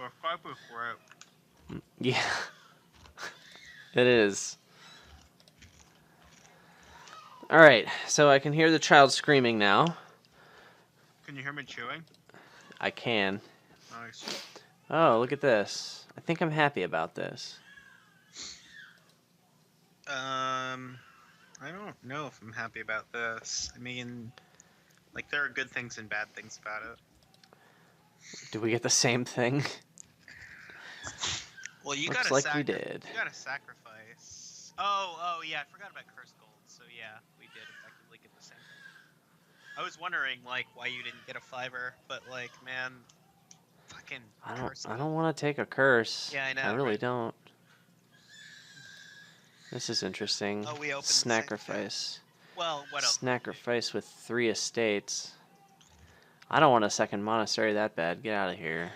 The Skype is great. Yeah, it is. All right, so I can hear the child screaming now. Can you hear me chewing? I can. Nice. Oh, look at this. I think I'm happy about this. I don't know if I'm happy about this. I mean, like, there are good things and bad things about it. Do we get the same thing? Well, you Looks gotta like we did. You gotta sacrifice. Oh, yeah, I forgot about Curse Gold. So yeah, we did effectively get the same thing. I was wondering, like, why you didn't get a fiver, but like, man, fucking Curse I Gold. don't want to take a curse. Yeah, I know, I really right? don't. This is interesting. Oh, we opened the same too. Sacrifice. Well, what else? Sacrifice with 3 estates. I don't want a second monastery that bad. Get out of here.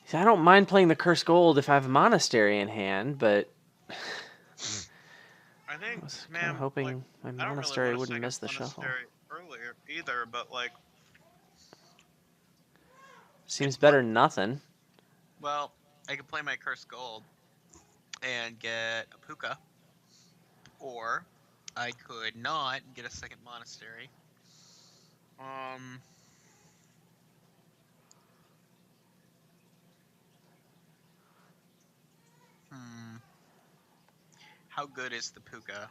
See, I don't mind playing the Curse Gold if I have a monastery in hand, but I think, I was kind man, of hoping like, my I don't really monastery want a wouldn't second miss the shuffle. monastery earlier either, but like, Seems it's better than nothing. well, I could play my Curse Gold and get a puka, or I could not and get a second monastery. How good is the puka?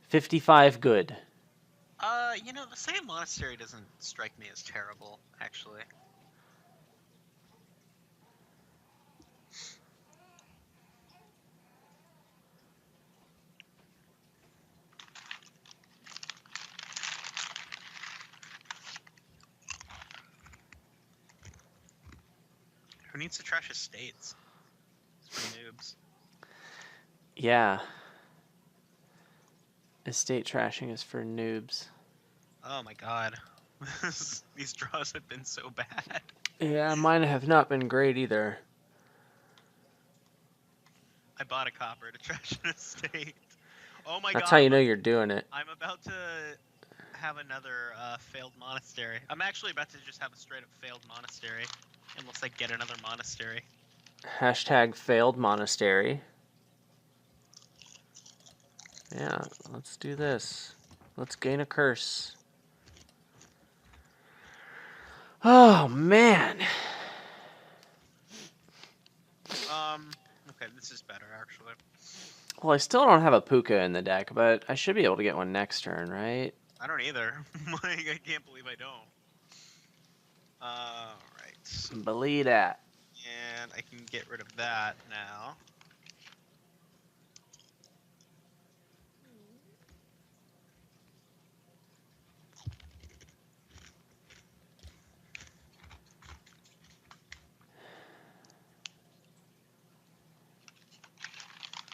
55 good. The second monastery doesn't strike me as terrible, actually. Who needs to trash estates? It's for noobs. Yeah. Estate trashing is for noobs. Oh my god. These draws have been so bad. Yeah, mine have not been great either. I bought a copper to trash an estate. Oh my god. That's how you know you're doing it. I'm about to have another failed monastery. I'm actually about to just have a straight up failed monastery. Unless I get another monastery. Hashtag failed monastery. Yeah, let's do this. Let's gain a curse. Oh, man. Okay, this is better, actually. Well, I still don't have a puka in the deck, but I should be able to get one next turn, right? I don't either. Like, I can't believe I don't. Alright. Believe that. And I can get rid of that now.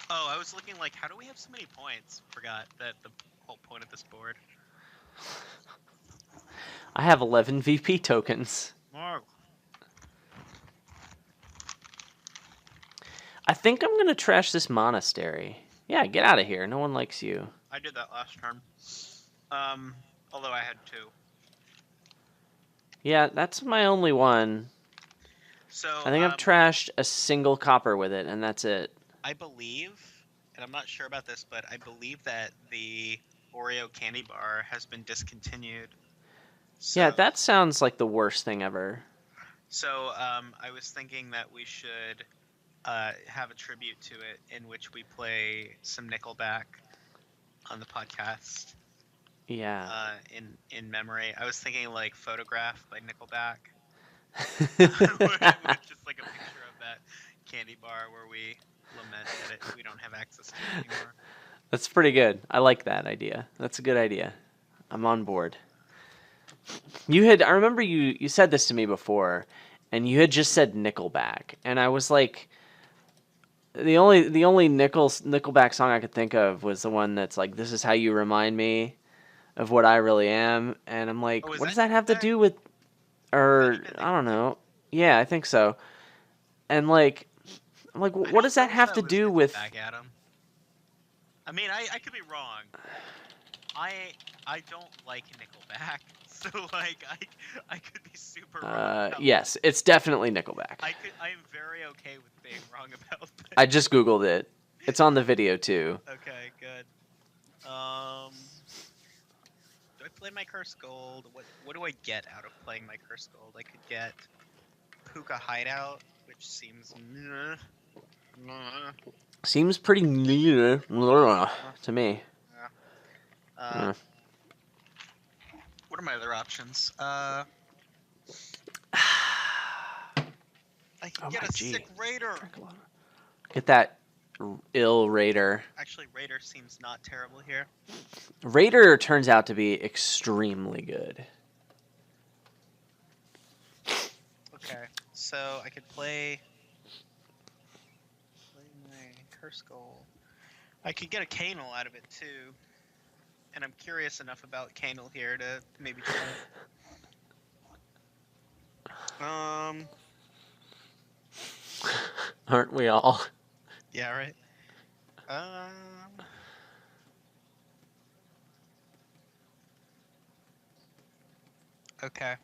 Oh, I was looking like, how do we have so many points? Forgot that the whole point of this board. I have 11 VP tokens. Mark. I think I'm going to trash this monastery. Yeah, get out of here. No one likes you. I did that last turn. Although I had 2. Yeah, that's my only one. So I think I've trashed a single copper with it, and that's it. I believe, and I'm not sure about this, but I believe that the Oreo candy bar has been discontinued. So, yeah, that sounds like the worst thing ever. So I was thinking that we should have a tribute to it in which we play some Nickelback on the podcast. Yeah. In memory, I was thinking like "Photograph" by Nickelback. With just like a picture of that candy bar where we lament that we don't have access to it anymore. That's pretty good. I like that idea. That's a good idea. I'm on board. I remember you said this to me before, and you had just said Nickelback, and I was like, the only Nickelback song I could think of was the one that's like, "This is how you remind me of what I really am," and I'm like, what does that have to do with, or I don't know. Yeah, I think so. And like, I'm like, what does that have to do with? I mean, I could be wrong. I don't like Nickelback, so like I could be super wrong about Yes, it's definitely Nickelback. I am very okay with being wrong about that. I just googled it. It's on the video too. Okay, good. Do I play my Curse Gold? What do I get out of playing my Curse Gold? I could get Puka Hideout, which seems meh, meh, Seems pretty to me. uh, what are my other options? I can Oh get my a G. sick Raider. Get that ill Raider. Actually, Raider seems not terrible here. Raider turns out to be extremely good. Okay, so I could play my Curse Gold. I could get a Canal out of it too, and I'm curious enough about Canal here to maybe try it. Aren't we all? Yeah, right. Okay. I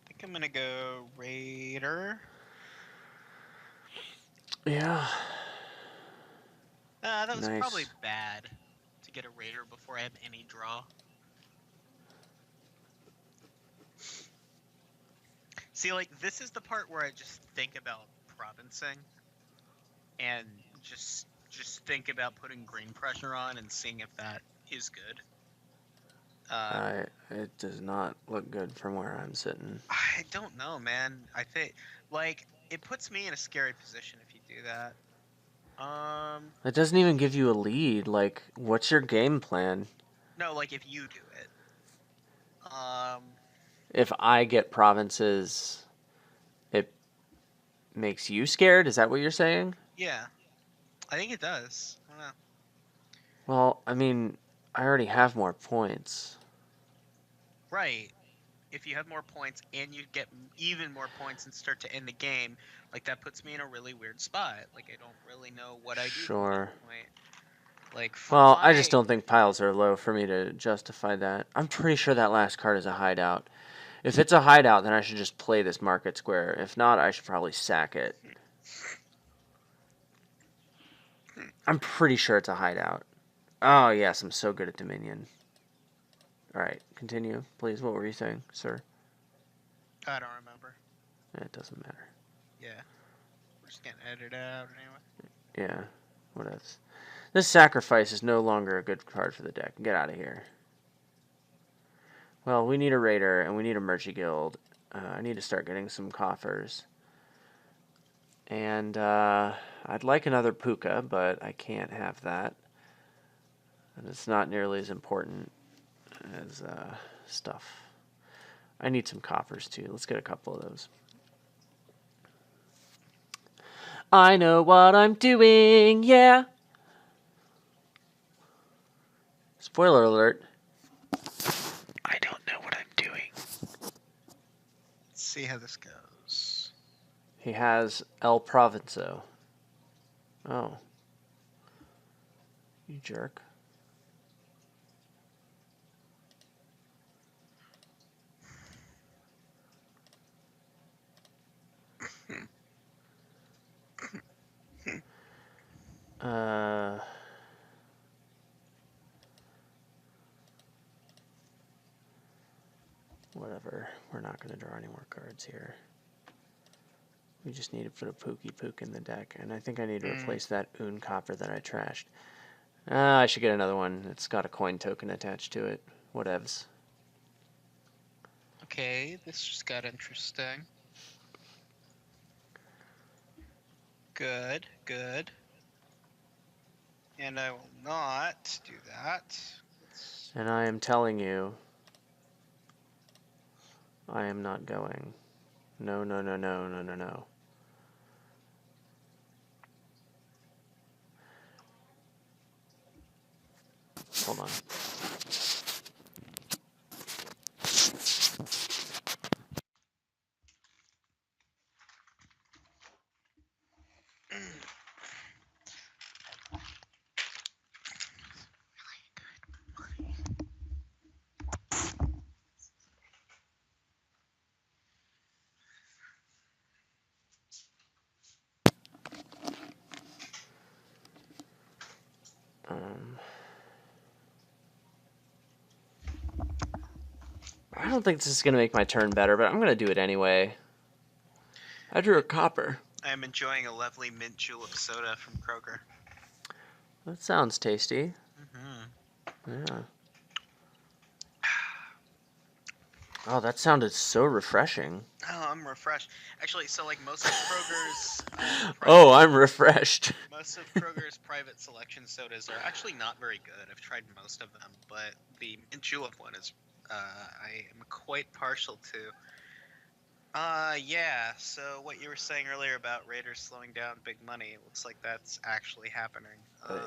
think I'm gonna go Raider. Yeah. That was Nice. probably bad to get a Raider before I have any draw. See, like, this is the part where I just think about provincing and just think about putting green pressure on and seeing if that is good. It does not look good from where I'm sitting. I don't know, man. I think, like, it puts me in a scary position if you do that. It doesn't even give you a lead. Like, what's your game plan? No, like, if you do it. If I get provinces, it makes you scared? Is that what you're saying? Yeah. I think it does. I don't know. Well, I mean, I already have more points. Right. If you have more points and you get even more points and start to end the game, like, that puts me in a really weird spot. Like, I don't really know what I do from Sure. that point. Like, Well, I just don't think piles are low for me to justify that. I'm pretty sure that last card is a hideout. If it's a hideout, then I should just play this market square. If not, I should probably sack it. I'm pretty sure it's a hideout. Oh, yes, I'm so good at Dominion. Alright, continue, please. What were you saying, sir? I don't remember. It doesn't matter. Yeah. We're just getting edited out anyway. Yeah, what else? This sacrifice is no longer a good card for the deck. Get out of here. Well, we need a Raider, and we need a Merchant Guild. I need to start getting some coffers. And I'd like another Puka, but I can't have that. And it's not nearly as important as stuff. I need some coffers, too. Let's get a couple of those. I know what I'm doing, yeah. Spoiler alert. I don't know what I'm doing. Let's see how this goes. He has El Provenzo. Oh. You jerk. Whatever. We're not going to draw any more cards here. We just need to put a Pookie Pook in the deck. And I think I need to replace that Un Copper that I trashed. I should get another one. It's got a coin token attached to it. Whatevs. Okay, this just got interesting. Good, good. And I will not do that. And I am telling you, I am not going. No, no, no, no, no, no, no. Hold on. I don't think this is going to make my turn better, but I'm going to do it anyway. I drew a copper. I am enjoying a lovely mint julep soda from Kroger. That sounds tasty. Mm-hmm. Yeah. Oh, that sounded so refreshing. Oh, I'm refreshed. Actually, so like most of Kroger's Oh, I'm refreshed. most of Kroger's private selection sodas are actually not very good. I've tried most of them, but the mint julep one is I am quite partial to. Yeah. So what you were saying earlier about Raiders slowing down big money, it looks like that's actually happening.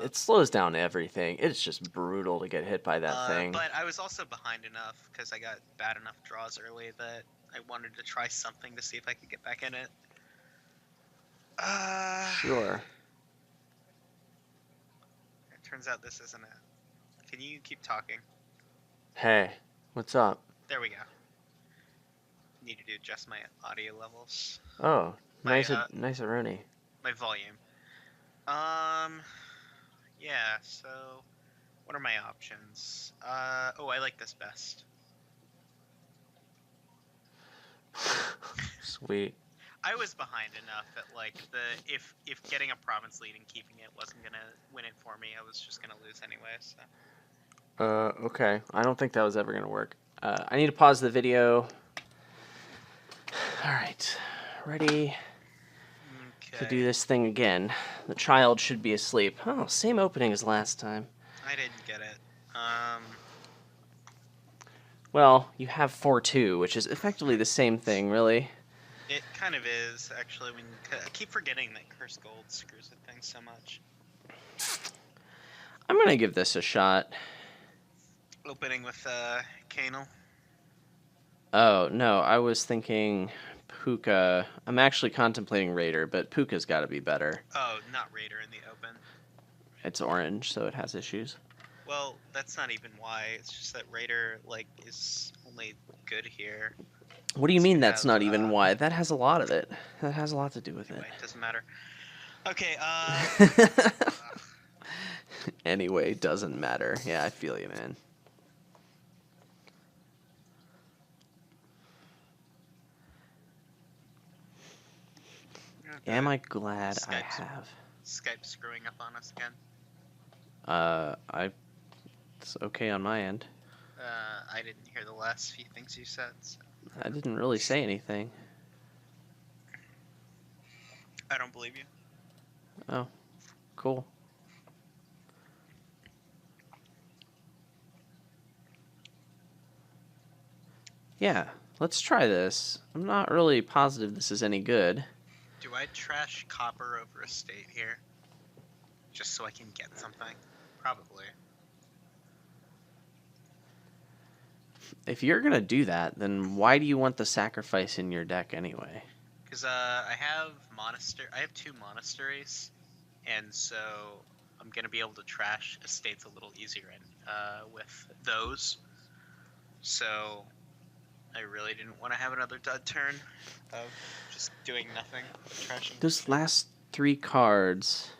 It slows down everything. It's just brutal to get hit by that thing. But I was also behind enough because I got bad enough draws early that I wanted to try something to see if I could get back in it. Sure. It turns out this isn't it. Can you keep talking? Hey, what's up? There we go. Need to adjust my audio levels. Oh, My, nice-a-roni. My volume. Yeah, so what are my options? Oh, I like this best. Sweet. I was behind enough that like if getting a province lead and keeping it wasn't gonna win it for me, I was just gonna lose anyway. So. Okay. I don't think that was ever gonna work. I need to pause the video. All right, ready to do this thing again. The child should be asleep. Oh, same opening as last time. I didn't get it. Well, you have 4-2, which is effectively the same thing, really. It kind of is, actually. I keep forgetting that Curse Gold screws with things so much. I'm going to give this a shot. Opening with Canal. Oh, no, I was thinking Puka. I'm actually contemplating Raider, but Puka's got to be better. Oh, not Raider in the open. It's orange, so it has issues. Well, that's not even why. It's just that Raider, like, is only good here. What do you mean that's not even why? That has a lot of it. That has a lot to do with anyway, it. Doesn't matter. Okay, Anyway, doesn't matter. Yeah, I feel you, man. Am I glad I have? Skype screwing up on us again. It's okay on my end. I didn't hear the last few things you said. So. I didn't really say anything. I don't believe you. Oh, cool. Yeah, let's try this. I'm not really positive this is any good. Do I trash copper over a state here? Just so I can get something? Probably. If you're going to do that, then why do you want the sacrifice in your deck anyway? Because I have two monasteries, and so I'm going to be able to trash estates a little easier with those. So I really didn't want to have another dud turn of just doing nothing, trashing. Those last 3 cards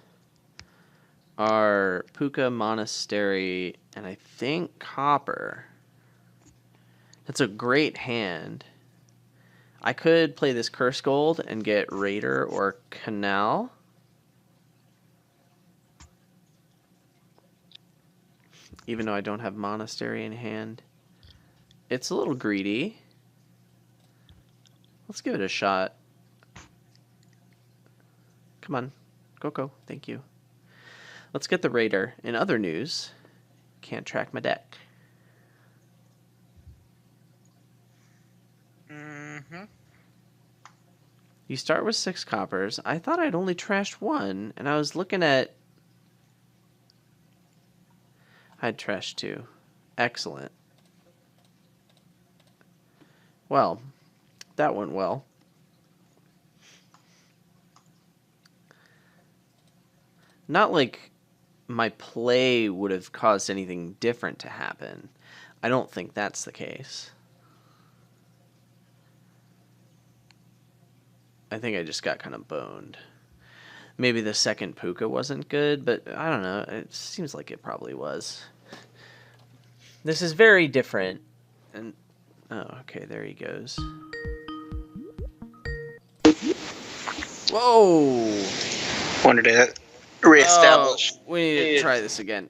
are Puka, Monastery, and I think Copper. That's a great hand. I could play this Curse Gold and get Raider or Canal. Even though I don't have Monastery in hand. It's a little greedy. Let's give it a shot. Come on. Go. Thank you. Let's get the Raider. In other news, can't track my deck. Mm-hmm. You start with 6 coppers. I thought I'd only trashed 1, and I was looking at... I'd trashed 2. Excellent. Well, that went well. Not like my play would have caused anything different to happen. I don't think that's the case. I think I just got kind of boned. maybe the second Puka wasn't good, but I don't know. It seems like it probably was. This is very different. And oh, okay, there he goes. Whoa! Wanted to reestablish. We need to try this again.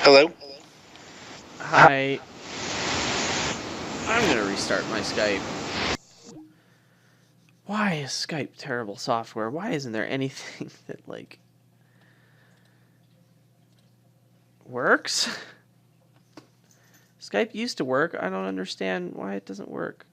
Hello? Hi. I'm gonna restart my Skype. Why is Skype terrible software? Why isn't there anything that, like, works? Skype used to work. I don't understand why it doesn't work.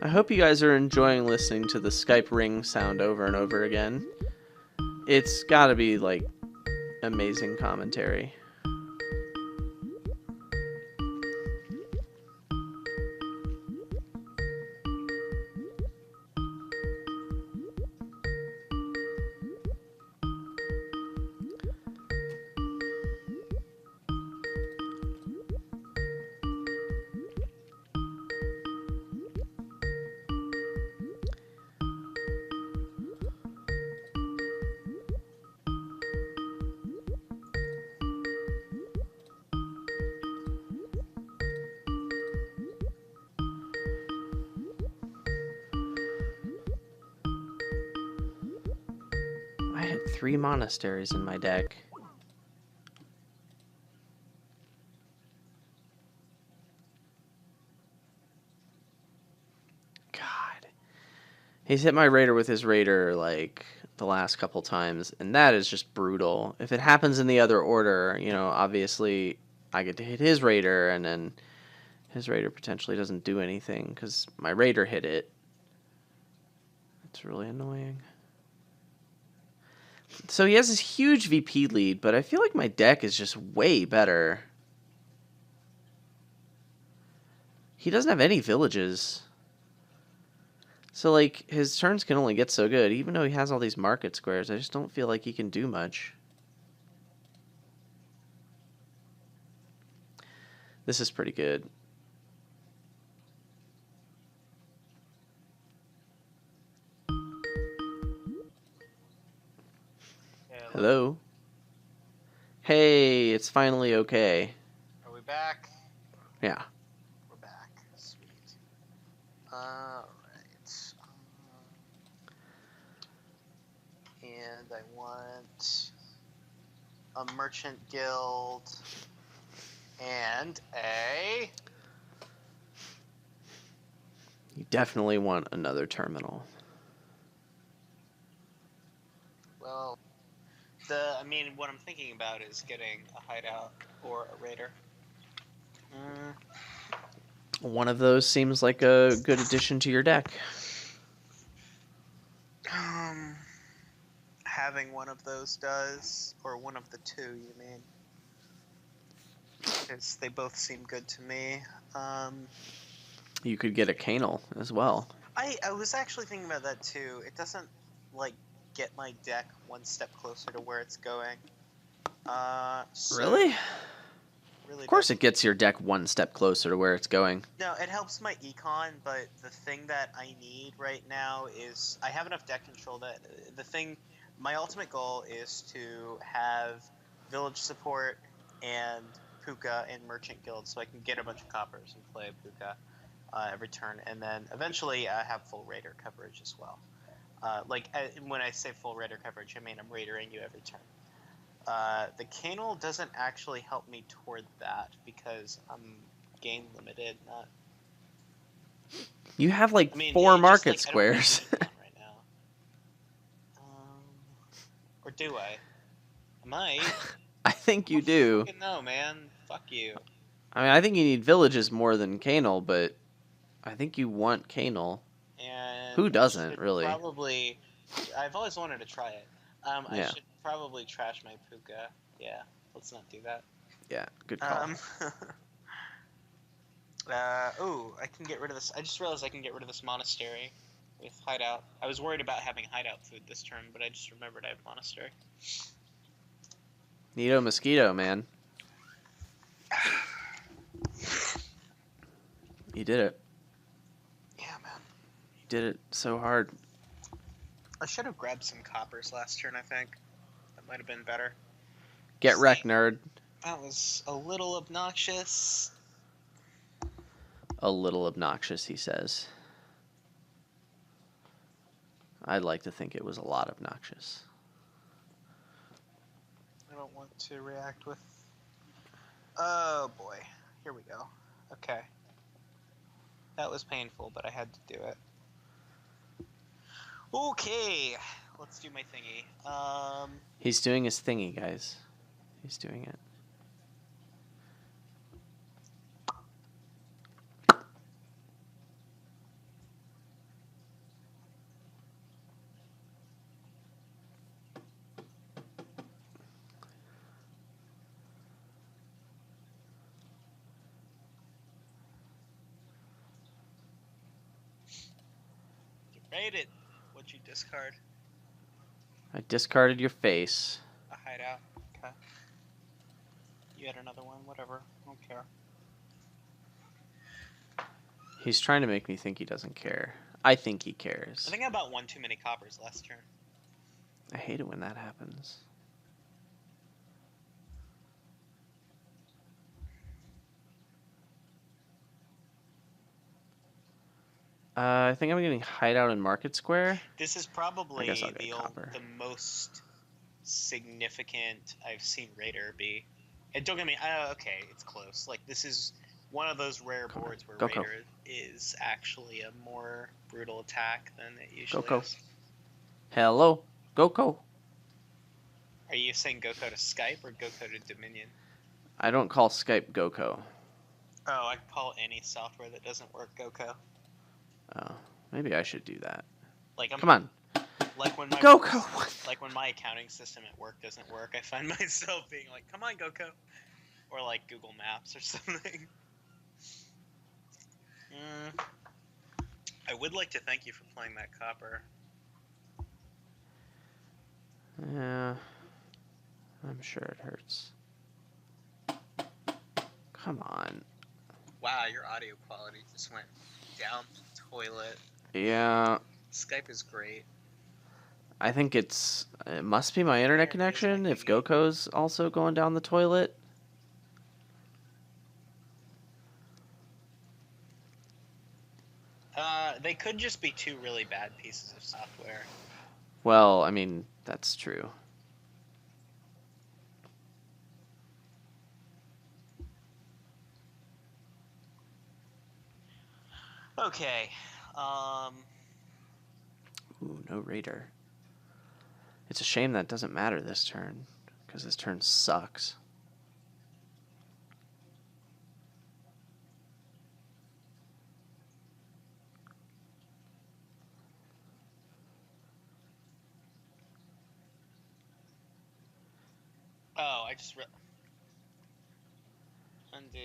I hope you guys are enjoying listening to the Skype ring sound over and over again. It's gotta be, like, amazing commentary. I had 3 monasteries in my deck. God. He's hit my Raider with his Raider, like, the last couple times, and that is just brutal. If it happens in the other order, you know, obviously I get to hit his Raider, and then his Raider potentially doesn't do anything, because my Raider hit it. It's really annoying. So he has this huge VP lead, but I feel like my deck is just way better. He doesn't have any villages. So, like, his turns can only get so good. Even though he has all these market squares, I just don't feel like he can do much. This is pretty good. Hello? Hey, it's finally okay. Are we back? Yeah. We're back. Sweet. Alright. And I want a merchant guild and a... You definitely want another terminal. Well, I mean, what I'm thinking about is getting a hideout or a raider. One of those seems like a good addition to your deck. Having one of those does, or one of the two, you mean? Because they both seem good to me. You could get a Canal as well. I was actually thinking about that too. It doesn't, like, get my deck one step closer to where it's going. Really? Really Of course doesn't. it gets your deck one step closer to where it's going. No, it helps my econ, but the thing that I need right now is I have enough deck control that my ultimate goal is to have village support and Puka and merchant guild, so I can get a bunch of coppers and play Puka every turn, and then eventually have full raider coverage as well. When I say full raider coverage, I mean I'm raidering you every turn. The Canal doesn't actually help me toward that because I'm game limited, not... You have like I mean, 4 it market just, like, I don't have squares. any right now. Or do I? I might. I think you do. No, man. Fuck you. I mean, I think you need villages more than Canal, but I think you want Canal. And Who I doesn't, should really? Probably. I've always wanted to try it. I Yeah. should probably trash my Puka. Yeah, let's not do that. Yeah, good call. Ooh, I can get rid of this. I just realized I can get rid of this monastery with hideout. I was worried about having hideout food this turn, but I just remembered I have monastery. Nito Mosquito, man. You did it. Yeah, man. You did it so hard. I should have grabbed some coppers last turn, I think. That might have been better. Get wrecked, nerd. That was a little obnoxious. A little obnoxious, he says. I'd like to think it was a lot obnoxious. I don't want to react with... Oh, boy. Here we go. Okay. That was painful, but I had to do it. Okay. Let's do my thingy. He's doing his thingy, guys. He's doing it. You raided. What'd you discard? I discarded your face. A hideout. Okay. You had another one. Whatever. I don't care. He's trying to make me think he doesn't care. I think he cares. I think I bought one too many coppers last turn. I hate it when that happens. I think I'm getting hideout in Market Square. This is probably guess I'll get copper. the most significant I've seen Raider be. And don't get me, okay, it's close. Like, this is one of those rare boards where Go. Raider is actually a more brutal attack than it usually Go. is. Hello. Go. Are you saying Goko to Skype or Goko to Dominion? I don't call Skype Goko. Oh, I call any software that doesn't work Goko. Oh, maybe I should do that. Like, Come on. Like when my Goko. Like when my accounting system at work doesn't work, I find myself being like, "Come on, Goko," or like Google Maps or something. I would like to thank you for playing that copper. Yeah, I'm sure it hurts. Come on. Wow, your audio quality just went down the toilet. Yeah, Skype is great. I think it must be my internet connection if GoKo's also going down the toilet. They could just be two really bad pieces of software. Well, I mean, that's true. Okay. Ooh, no Raider. It's a shame that doesn't matter this turn, because this turn sucks. Oh, I just undo.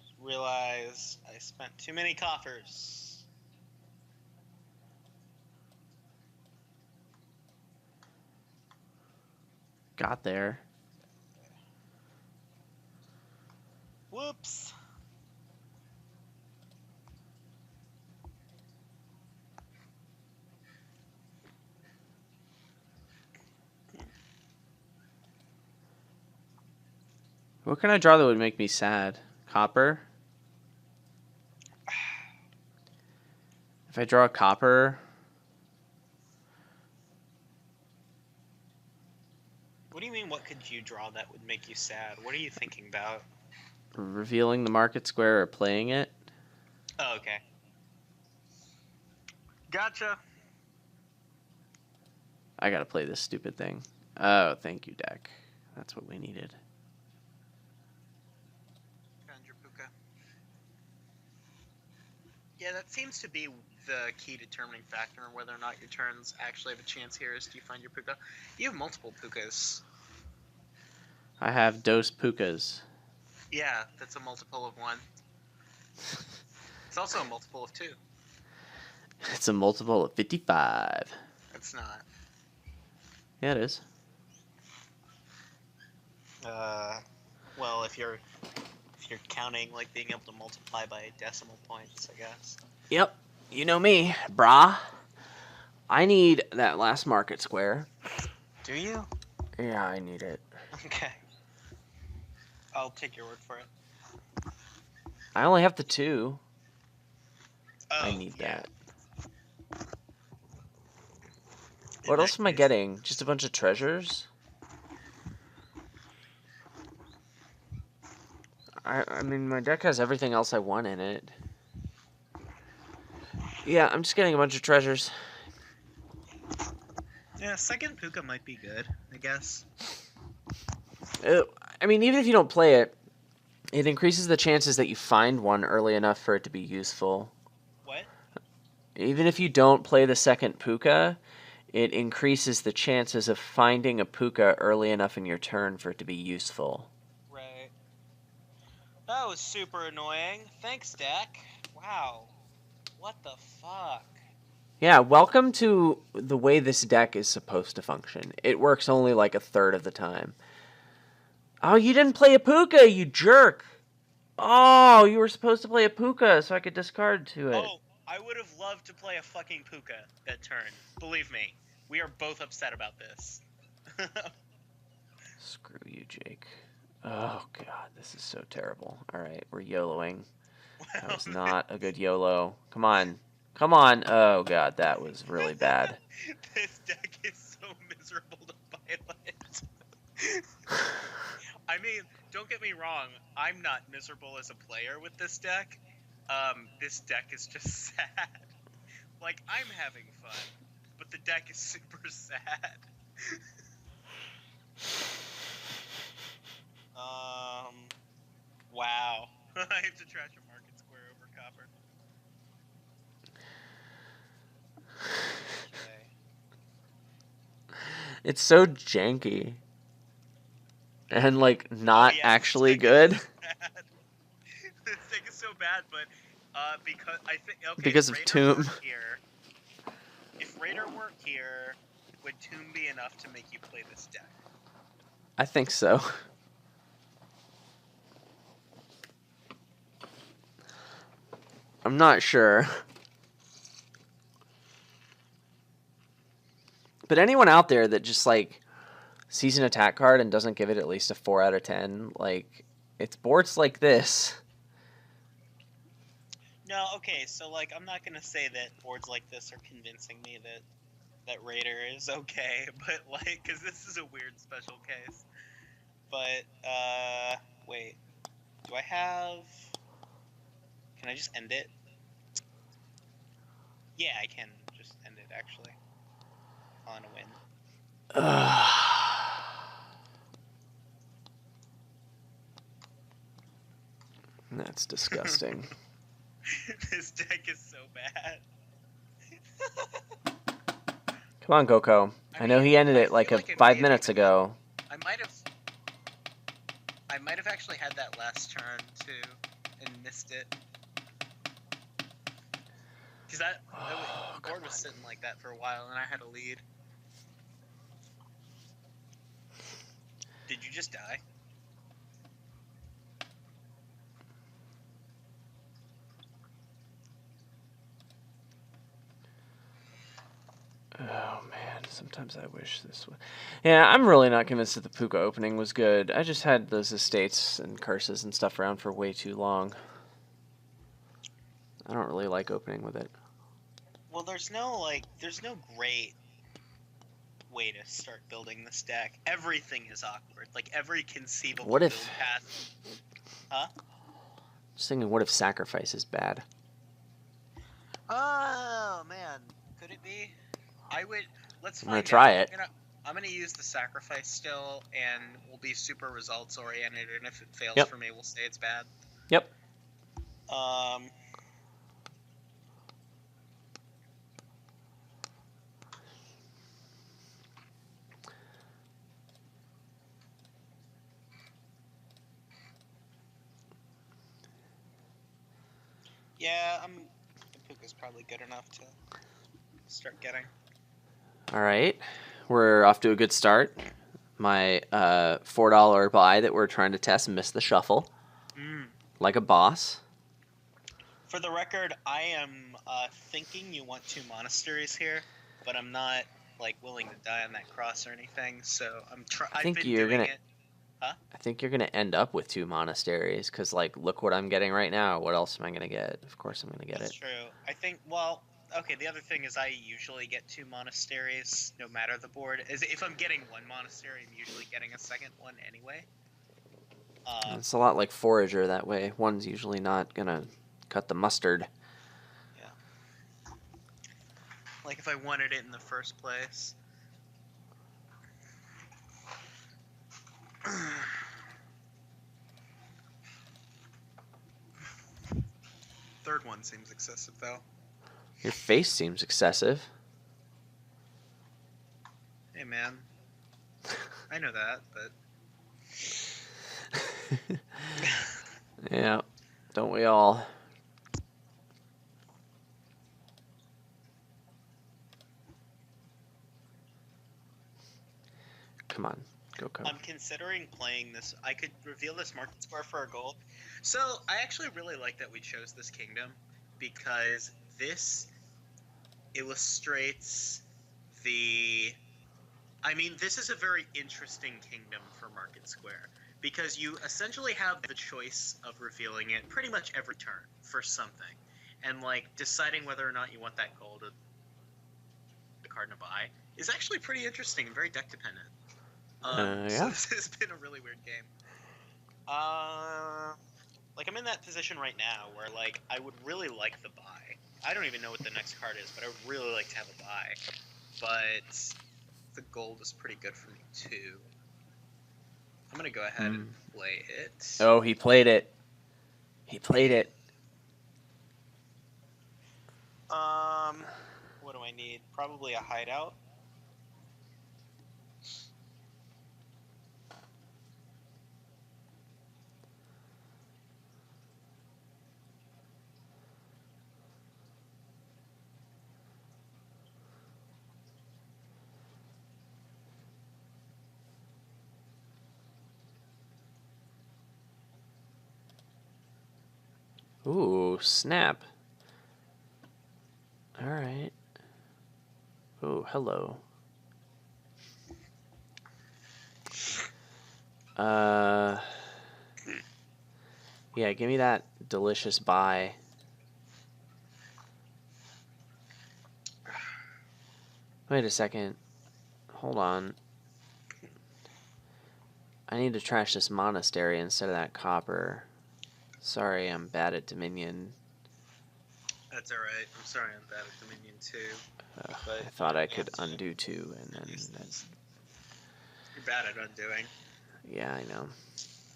Just realized I spent too many coffers. Got there. Whoops. What can I draw that would make me sad? Copper? If I draw a copper... What do you mean, what could you draw that would make you sad? What are you thinking about? Revealing the market square or playing it? Oh, okay. Gotcha. I gotta play this stupid thing. Oh, thank you, deck. That's what we needed. Found your puka. Yeah, that seems to be the key determining factor in whether or not your turns actually have a chance here is do you find your puka? You have multiple pukas. I have dos pukas. Yeah, that's a multiple of 1. It's also a multiple of 2. It's a multiple of 55. It's not. Yeah, it is. Well, if you're counting like being able to multiply by decimal points, I guess. Yep. You know me, brah. I need that last market square. Do you? Yeah, I need it. Okay. I'll take your word for it. I only have the 2. Oh, I need yeah. that. What else am I getting? Just a bunch of treasures? I mean, my deck has everything else I want in it. Yeah, I'm just getting a bunch of treasures. Yeah, second puka might be good, I guess. I mean, even if you don't play it, it increases the chances that you find one early enough for it to be useful. What? Even if you don't play the second puka, it increases the chances of finding a puka early enough in your turn for it to be useful. Right. That was super annoying. Thanks, deck. Wow. What the fuck? Yeah, welcome to the way this deck is supposed to function. It works only like a third of the time. Oh, you didn't play a puka, you jerk! Oh, you were supposed to play a puka so I could discard to it. Oh, I would have loved to play a fucking puka that turn. Believe me, we are both upset about this. Screw you, Jake. Oh, God, this is so terrible. Alright, we're YOLOing. That was not a good YOLO. Come on. Come on. Oh, God, that was really bad. This deck is so miserable to pilot. I mean, don't get me wrong. I'm not miserable as a player with this deck. This deck is just sad. Like, I'm having fun, but the deck is super sad. Wow. I have to trash a market square over copper. Okay. It's so janky. and like not yes, actually this good deck is bad. This deck is so bad, but because I think because if of Raider Tomb. weren't here, if Raider weren't here, would Tomb be enough to make you play this deck? I think so. I'm not sure. But anyone out there that just like sees an attack card and doesn't give it at least a 4 out of 10, like it's boards like this. No, okay, so like I'm not gonna say that boards like this are convincing me that Raider is okay, but like, because this is a weird special case. But wait, do I have? Can I just end it? Yeah, I can just end it actually. On a win. That's disgusting. This deck is so bad. Come on, Coco. I know he ended it like feel like it may 5 have minutes even- ago. I might have actually had that last turn too and missed it. Because the board was sitting like that for a while and I had a lead. Did you just die? Oh man, sometimes I wish this would. Yeah, I'm really not convinced that the Puka opening was good. I just had those estates and curses and stuff around for way too long. I don't really like opening with it. Well, there's no great way to start building this deck. Everything is awkward. Like every conceivable What if- build path. Huh? Just thinking, what if sacrifice is bad? Oh man, could it be? Let's I'm gonna find try out. it. I'm gonna use the sacrifice still, and we'll be super results oriented. And if it fails Yep. for me, we'll say it's bad. Yep. Yeah, the Puka's probably good enough to start getting. All right, we're off to a good start. My $4 buy that we're trying to test missed the shuffle, like a boss. For the record, I am thinking you want 2 monasteries here, but I'm not like willing to die on that cross or anything. So I've been doing it. I think you're gonna end up with 2 monasteries because, like, look what I'm getting right now. What else am I gonna get? Of course, I'm gonna get That's it. true. I think. Well, okay. The other thing is, I usually get 2 monasteries, no matter the board. If I'm getting 1 monastery, I'm usually getting a second one anyway. It's a lot like Forager that way. One's usually not gonna cut the mustard. Yeah. Like if I wanted it in the first place. Third one seems excessive, though. Your face seems excessive. Hey, man. I know that, but... Yeah, don't we all? Come on, go. I'm considering playing this. I could reveal this market square for a gold. So, I actually really like that we chose this kingdom, because this illustrates the... I mean, this is a very interesting kingdom for Market Square, because you essentially have the choice of revealing it pretty much every turn for something, and like deciding whether or not you want that gold or the card to buy is actually pretty interesting and very deck dependent. Yeah. So this has been a really weird game. Like I'm in that position right now where like I would really like the buy. I don't even know what the next card is, but I would really like to have a buy. But the gold is pretty good for me too. I'm gonna go ahead and play it. Oh, he played it. He played it. What do I need? Probably a hideout. Ooh, snap. All right. Oh, hello. Yeah, give me that delicious buy. Wait a second. Hold on. I need to trash this monastery instead of that copper. Sorry, I'm bad at Dominion. That's alright. I'm sorry I'm bad at Dominion too. But I thought I could undo 2, and then that's... You're bad at undoing. Yeah, I know.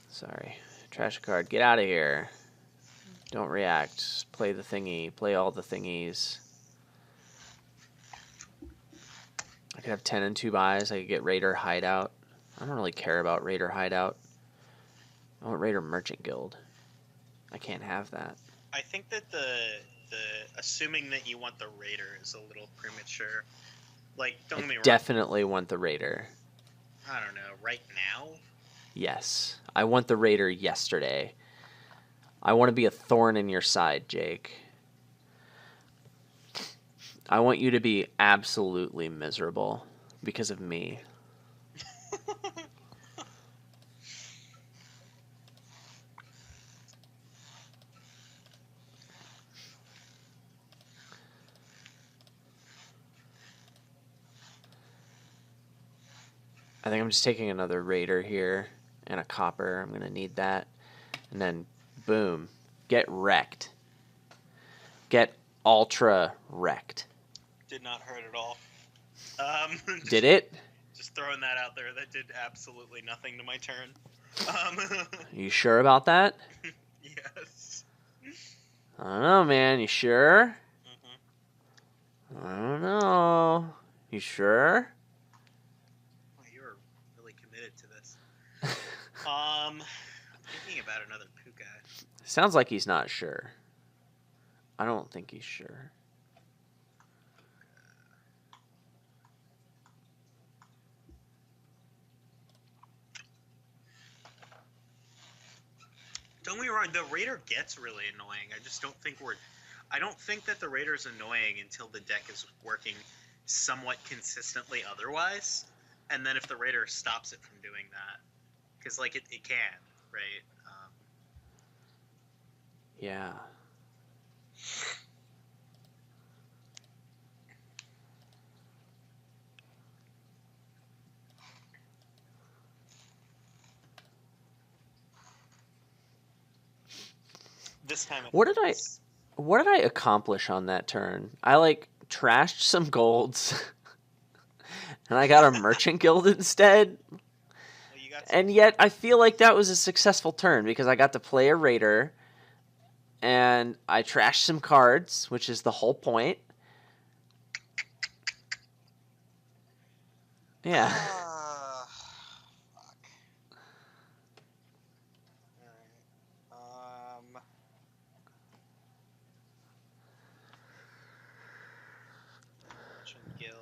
Sorry. Trash a card. Get out of here. Don't react. Play the thingy. Play all the thingies. I could have 10 and 2 buys. I could get Raider Hideout. I don't really care about Raider Hideout. I want Raider Merchant Guild. I can't have that. I think that the assuming that you want the Raider is a little premature. Like, don't get me wrong. Definitely want the Raider. I don't know. Right now? Yes. I want the Raider yesterday. I want to be a thorn in your side, Jake. I want you to be absolutely miserable because of me. I think I'm just taking another Raider here and a copper. I'm going to need that. And then, boom. Get wrecked. Get ultra wrecked. Did not hurt at all. Did it? Just throwing that out there. That did absolutely nothing to my turn. You sure about that? Yes. I don't know, man. You sure? Mm-hmm. I don't know. You sure? Well, you were really committed to this. I'm thinking about another Puka. Sounds like he's not sure. I don't think he's sure. Don't get me wrong, the Raider gets really annoying. I just don't think I don't think that the Raider's annoying until the deck is working somewhat consistently otherwise. And then if the Raider stops it from doing that. Because, like, it can, right? Yeah. This time What did I accomplish on that turn? I like trashed some golds and I got a merchant guild instead. Well, you got And yet I feel like that was a successful turn because I got to play a Raider and I trashed some cards, which is the whole point. Yeah. Fuck. Alright. Merchant Guild.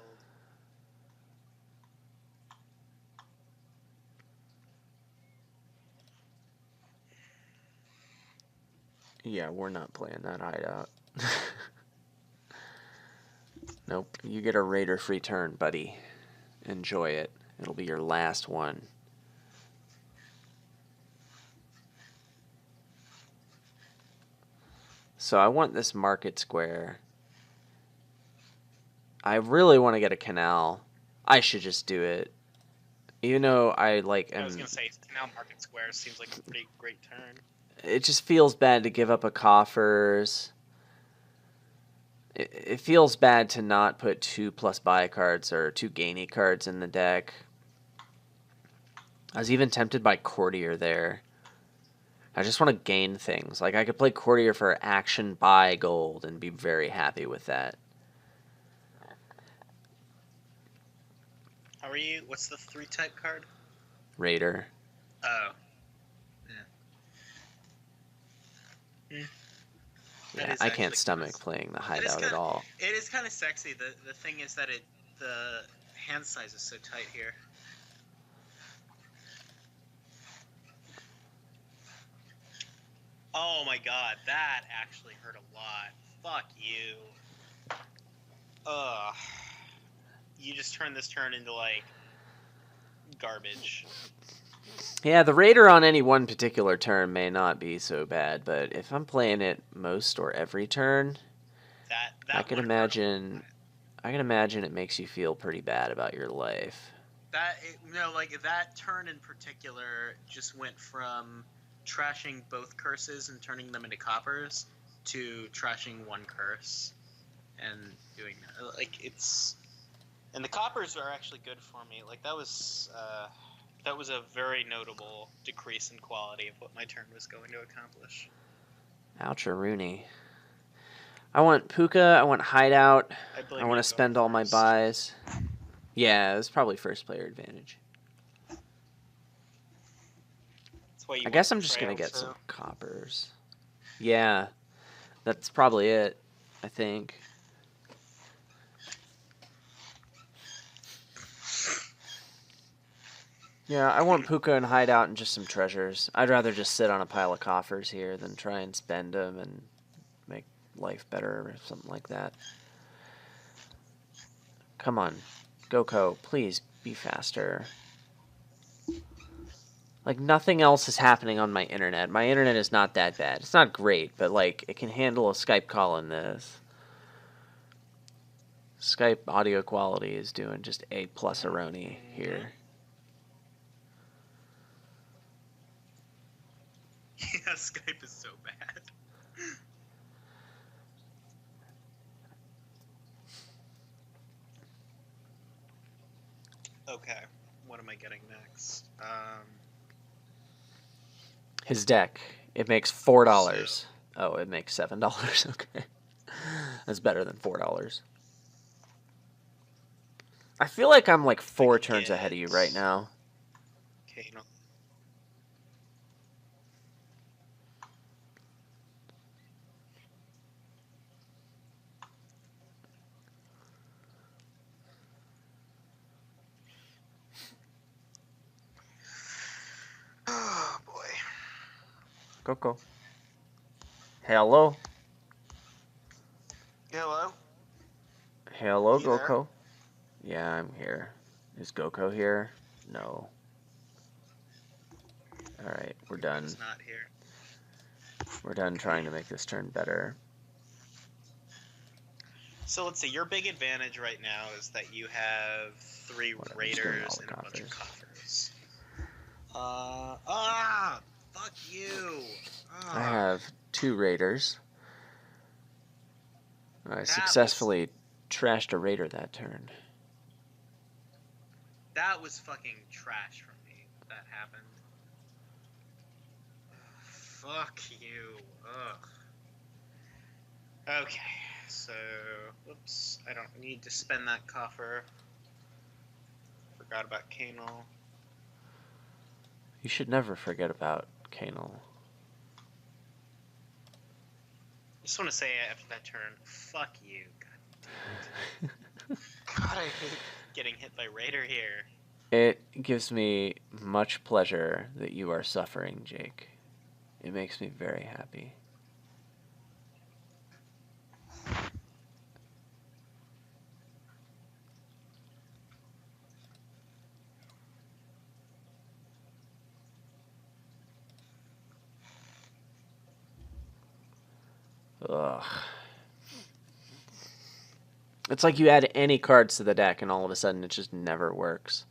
Yeah, we're not playing that hideout. Nope. You get a Raider free turn, buddy. Enjoy it. It'll be your last one. So I want this market square. I really want to get a canal. I should just do it. Even though I like I was gonna say Canal Market Square seems like a pretty great turn. it just feels bad to give up a coffers. It feels bad to not put 2+ buy cards or 2 gainy cards in the deck. I was even tempted by Courtier there. I just want to gain things. Like, I could play Courtier for action buy gold and be very happy with that. How are you? What's the 3-type card? Raider. Oh. Yeah, is I actually can't stomach kinda- playing the It is hideout at kinda- all. It is kind of sexy. The thing is that the hand size is so tight here. Oh my god, that actually hurt a lot. Fuck you. Ugh. You just turned this turn into, like, garbage. Yeah, the Raider on any one particular turn may not be so bad, but if I'm playing it most or every turn, That I can would hurt a imagine. lot. I can imagine it makes you feel pretty bad about your life. That turn in particular just went from trashing both curses and turning them into coppers to trashing one curse and doing that. Like, it's... And the coppers are actually good for me. Like, that was a very notable decrease in quality of what my turn was going to accomplish. Ouch, Rooney. I want Puka, I want Hideout, I I want to spend all my buys. Yeah, it's probably first player advantage. That's why you I guess I'm just going to get some coppers. Yeah, that's probably it, I think. Yeah, I want Puka and Hideout and just some treasures. I'd rather just sit on a pile of coffers here than try and spend them and make life better or something like that. Come on, Goko, please be faster. Like, nothing else is happening on my internet. My internet is not that bad. It's not great, but, like, it can handle a Skype call in this. Skype audio quality is doing just A plus Aroni here. Yeah, Skype is so bad. Okay, what am I getting next? His deck. It makes $4. Oh, it makes $7. Okay. That's better than $4. I feel like I'm like 4 turns ahead of you right now. Okay, no. Oh boy. Coco. Hello. Hello? Hello, You there? Goko. Yeah, I'm here. Is Goko here? No. Alright, we're done. He's not here. We're done trying to make this turn better. So let's see, your big advantage right now is that you have 3 Whatever, just give me all raiders the and a bunch of coffers. coffers. Fuck you. I have 2 raiders. I That successfully trashed a raider that turn. That was fucking trash from me. That happened. Fuck you. Ugh. Okay, so whoops. I don't need to spend that coffer. Forgot about Kanal. You should never forget about Kanal. Just want to say after that turn, fuck you. God damn it. God, I hate getting hit by Raider here. It gives me much pleasure that you are suffering, Jake. It makes me very happy. Ugh. It's like you add any cards to the deck and all of a sudden it just never works.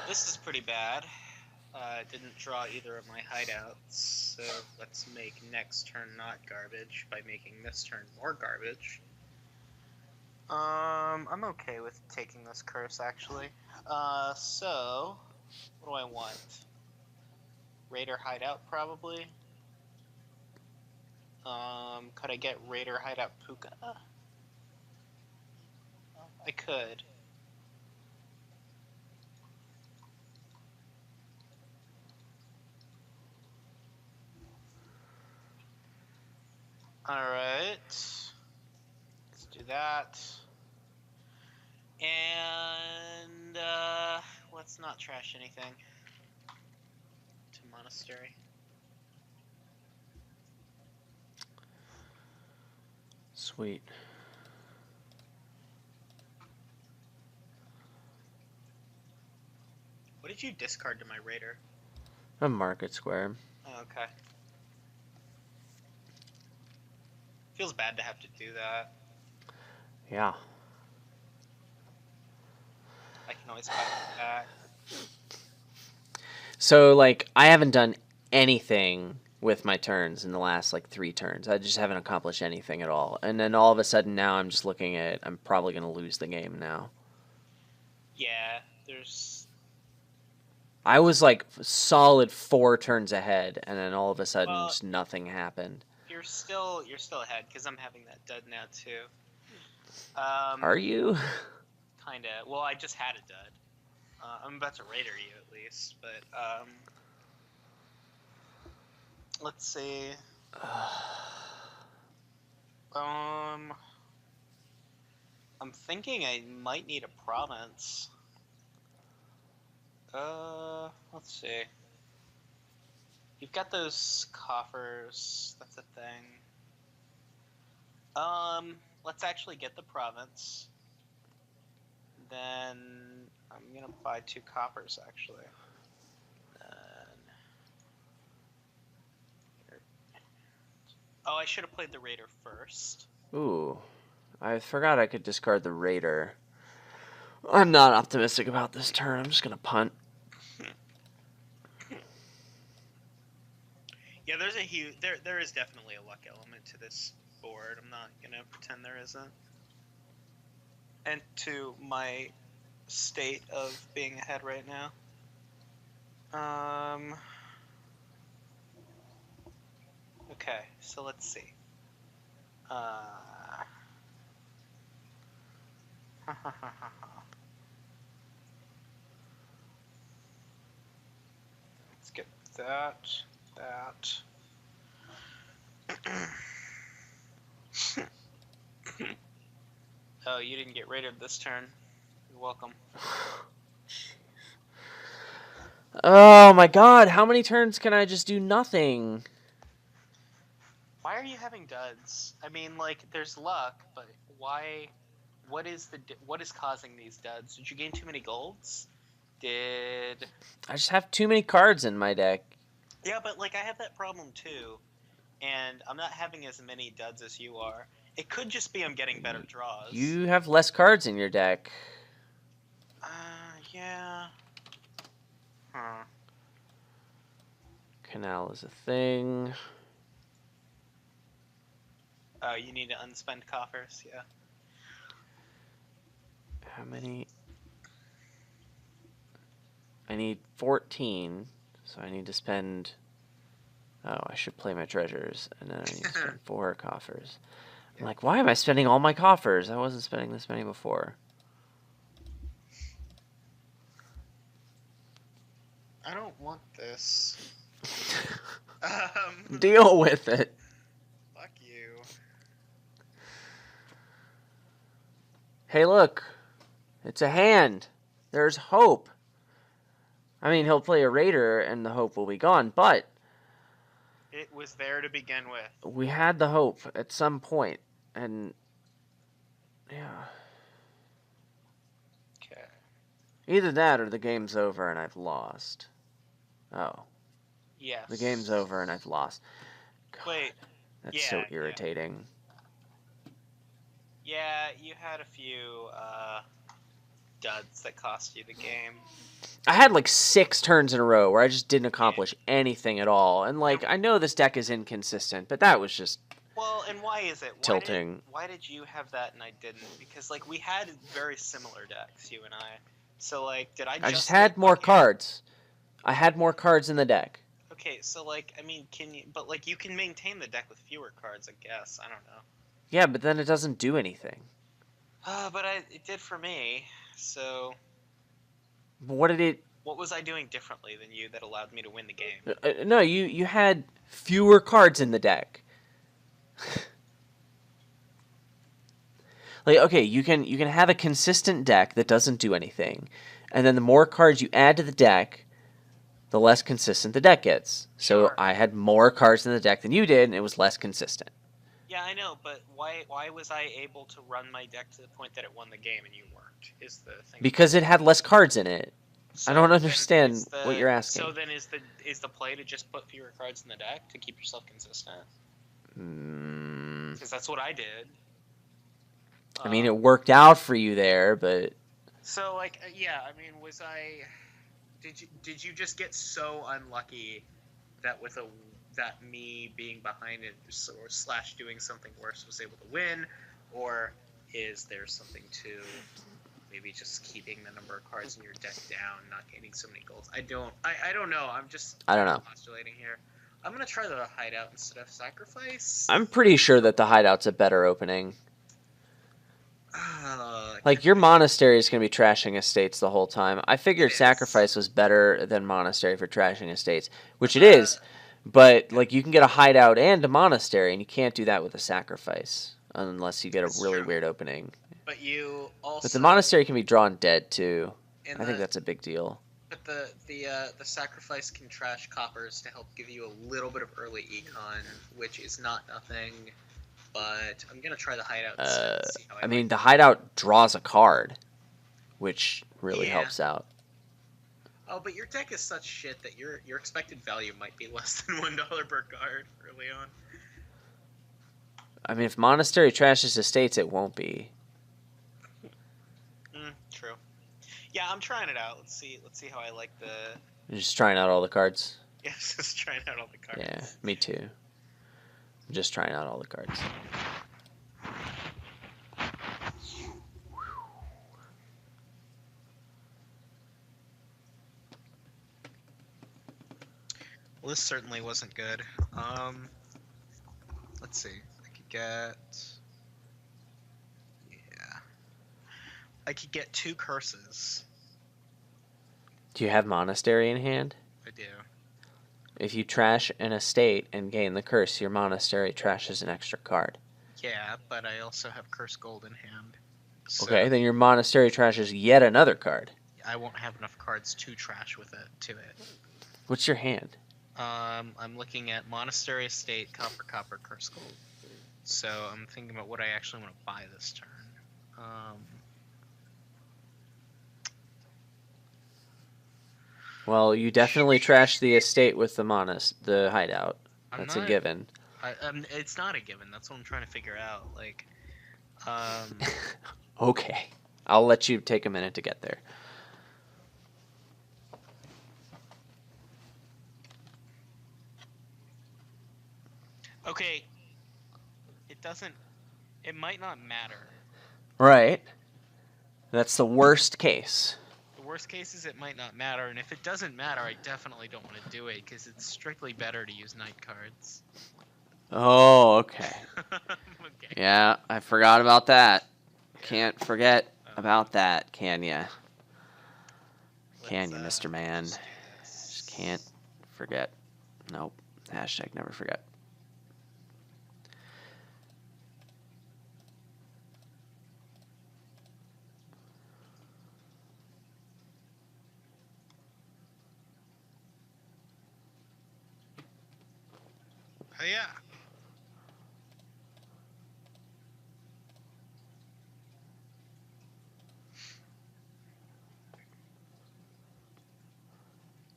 This is pretty bad. Didn't draw either of my hideouts, so let's make next turn not garbage by making this turn more garbage. I'm okay with taking this curse, actually. So, what do I want? Raider hideout, probably? Could I get Raider hideout Puka? I could. Alright. Let's do that. And, let's not trash anything. To Monastery. Sweet. What did you discard to my raider? A market square. Oh, okay. Feels bad to have to do that. Yeah. I can always buy it back. So, like, I haven't done anything with my turns in the last, like, 3 turns. I just haven't accomplished anything at all. And then all of a sudden now I'm just looking at, I'm probably going to lose the game now. Yeah, there's... I was, like, solid 4 turns ahead, and then all of a sudden Well, just nothing happened. You're still ahead, because I'm having that dud now, too. Are you? Kinda. Well, I just had a dud. I'm about to raider you, at least, but, let's see. I'm thinking I might need a province. Let's see. You've got those coffers. That's a thing. Let's actually get the province. Then I'm gonna buy 2 coppers, actually. Oh, I should have played the raider first. Ooh. I forgot I could discard the raider. I'm not optimistic about this turn. I'm just going to punt. Yeah, there's a huge... There is definitely a luck element to this board. I'm not gonna pretend there isn't. And to my state of being ahead right now. Okay, so let's see. Let's get that. Oh, you didn't get raided this turn. You're welcome. Oh my god, how many turns can I just do nothing? Why are you having duds? I mean, like, there's luck, but why? What is causing these duds? Did you gain too many golds? I just have too many cards in my deck. Yeah, but, like, I have that problem too. And I'm not having as many duds as you are. It could just be I'm getting better draws. You have less cards in your deck. Yeah. Huh. Canal is a thing. Oh, you need to unspend coffers, yeah. How many? I need 14, so I need to spend... Oh, I should play my treasures, and then I need to spend 4 coffers. I'm like, why am I spending all my coffers? I wasn't spending this many before. I don't want this. Deal with it. Fuck you. Hey, look. It's a hand. There's hope. I mean, he'll play a raider, and the hope will be gone, but... It was there to begin with. We had the hope at some point, and... Yeah. Okay. Either that or the game's over and I've lost. Oh. Yes. The game's over and I've lost. God, Wait. that's so yeah. irritating. Yeah, you had a few duds that cost you the game. I had like 6 turns in a row where I just didn't accomplish anything at all. And like, I know this deck is inconsistent, but that was just... Well, and why is it? Tilting. Why did you have that and I didn't? Because, like, we had very similar decks, you and I. So, like, did I just had more cards. I had more cards in the deck. Okay, so, like, I mean, can you... But, like, you can maintain the deck with fewer cards, I guess. I don't know. Yeah, but then it doesn't do anything. But it did for me, so... What did it... What was I doing differently than you that allowed me to win the game? No, you had fewer cards in the deck. Like, okay, you can have a consistent deck that doesn't do anything, and then the more cards you add to the deck, the less consistent the deck gets. So Sure. I had more cards in the deck than you did, and it was less consistent. Yeah, I know, but why was I able to run my deck to the point that it won the game and you weren't? Is the thing. Because it had less cards in it. I don't then understand is what you're asking. So then is the play to just put fewer cards in the deck to keep yourself consistent? Because that's what I did. I mean, it worked out for you there, but So like, yeah, I mean, was I? Did you just get so unlucky that that me being behind it or slash doing something worse was able to win, or is there something to maybe just keeping the number of cards in your deck down, not gaining so many goals? I don't know. I don't know. Postulating here. I'm gonna try the hideout instead of sacrifice. I'm pretty sure that the hideout's a better opening. Like, your monastery is going to be trashing estates the whole time. I figured sacrifice was better than monastery for trashing estates, which it is. But, like, you can get a hideout and a monastery, and you can't do that with a sacrifice unless you get a really weird opening. But you also. But the monastery can be drawn dead too. I think that's a big deal. But the sacrifice can trash coppers to help give you a little bit of early econ, which is not nothing. But I'm gonna try the hideout. And see how I mean, the hideout draws a card, which really Yeah. helps out. Oh, but your deck is such shit that your expected value might be less than $1 per card early on. I mean, if monastery trashes estates, it won't be. True. Yeah, I'm trying it out. Let's see how I like the. You're just trying out all the cards. Yeah, just trying out all the cards. Yeah, me too. I'm just trying out all the cards. Well, this certainly wasn't good. Let's see. I could get. Yeah. I could get 2 curses. Do you have monastery in hand? I do. If you trash an estate and gain the curse, your monastery trashes an extra card. Yeah, but I also have curse gold in hand. So Okay, then your monastery trashes yet another card. I won't have enough cards to trash with it to it. What's your hand? I'm looking at monastery, estate, copper, curse gold. So I'm thinking about what I actually want to buy this turn. Well, you definitely trash the estate with the hideout. That's a given. It's not a given. That's what I'm trying to figure out. Like, Okay. I'll let you take a minute to get there. okay. It might not matter. Right. That's the worst case. The worst case is it might not matter, and if it doesn't matter, I definitely don't want to do it, because it's strictly better to use night cards. Oh, okay. Okay. Yeah, I forgot about that. Can't forget about that, can ya? Can you, Mr. Man? Just can't forget. Nope. Hashtag never forget. Oh, yeah.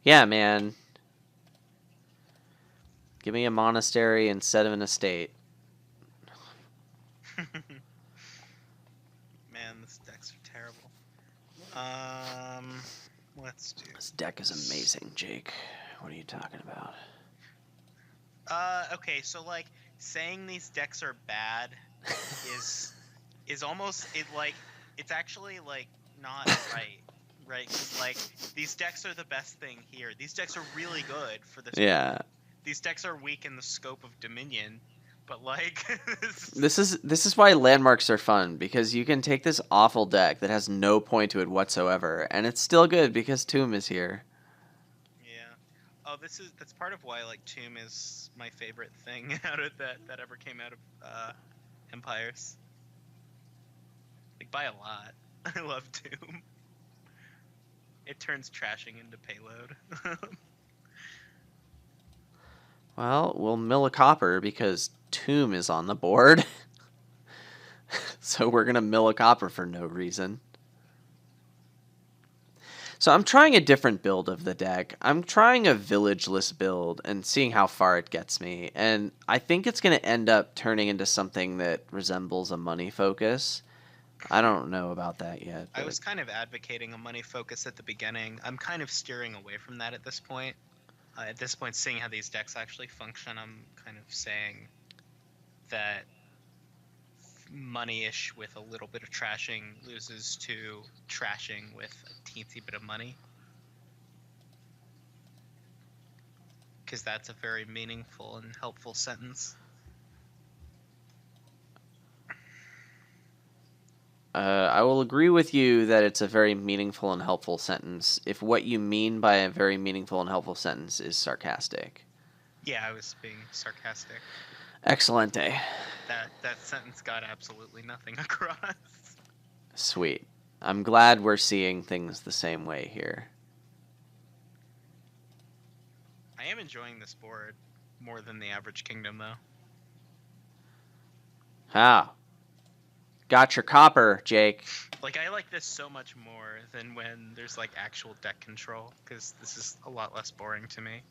Yeah, man. Give me a monastery instead of an estate. Man, these decks are terrible. Let's do. This deck is amazing, Jake. What are you talking about? Okay, so like saying these decks are bad is almost it's actually like not right. Right, 'cause, like, these decks are the best thing here. These decks are really good for this. Yeah. These decks are weak in the scope of Dominion, but like This is why landmarks are fun, because you can take this awful deck that has no point to it whatsoever, and it's still good because Tomb is here. Yeah. Oh, that's part of why like Tomb is my favorite thing out of that ever came out of Empires. Like by a lot. I love Tomb. It turns trashing into payload. Well, we'll mill a copper because Tomb is on the board. So we're going to mill a copper for no reason. So I'm trying a different build of the deck. I'm trying a villageless build and seeing how far it gets me. And I think it's going to end up turning into something that resembles a money focus. I don't know about that yet. I was kind of advocating a money focus at the beginning. I'm kind of steering away from that at this point. Seeing how these decks actually function, I'm kind of saying that money-ish with a little bit of trashing loses to trashing with a teensy bit of money. Because that's a very meaningful and helpful sentence. I will agree with you that it's a very meaningful and helpful sentence if what you mean by a very meaningful and helpful sentence is sarcastic. Yeah, I was being sarcastic. Excelente. That sentence got absolutely nothing across. Sweet. I'm glad we're seeing things the same way here. I am enjoying this board more than the average kingdom, though. How? Got your copper, Jake. Like, I like this so much more than when there's, like, actual deck control, because this is a lot less boring to me.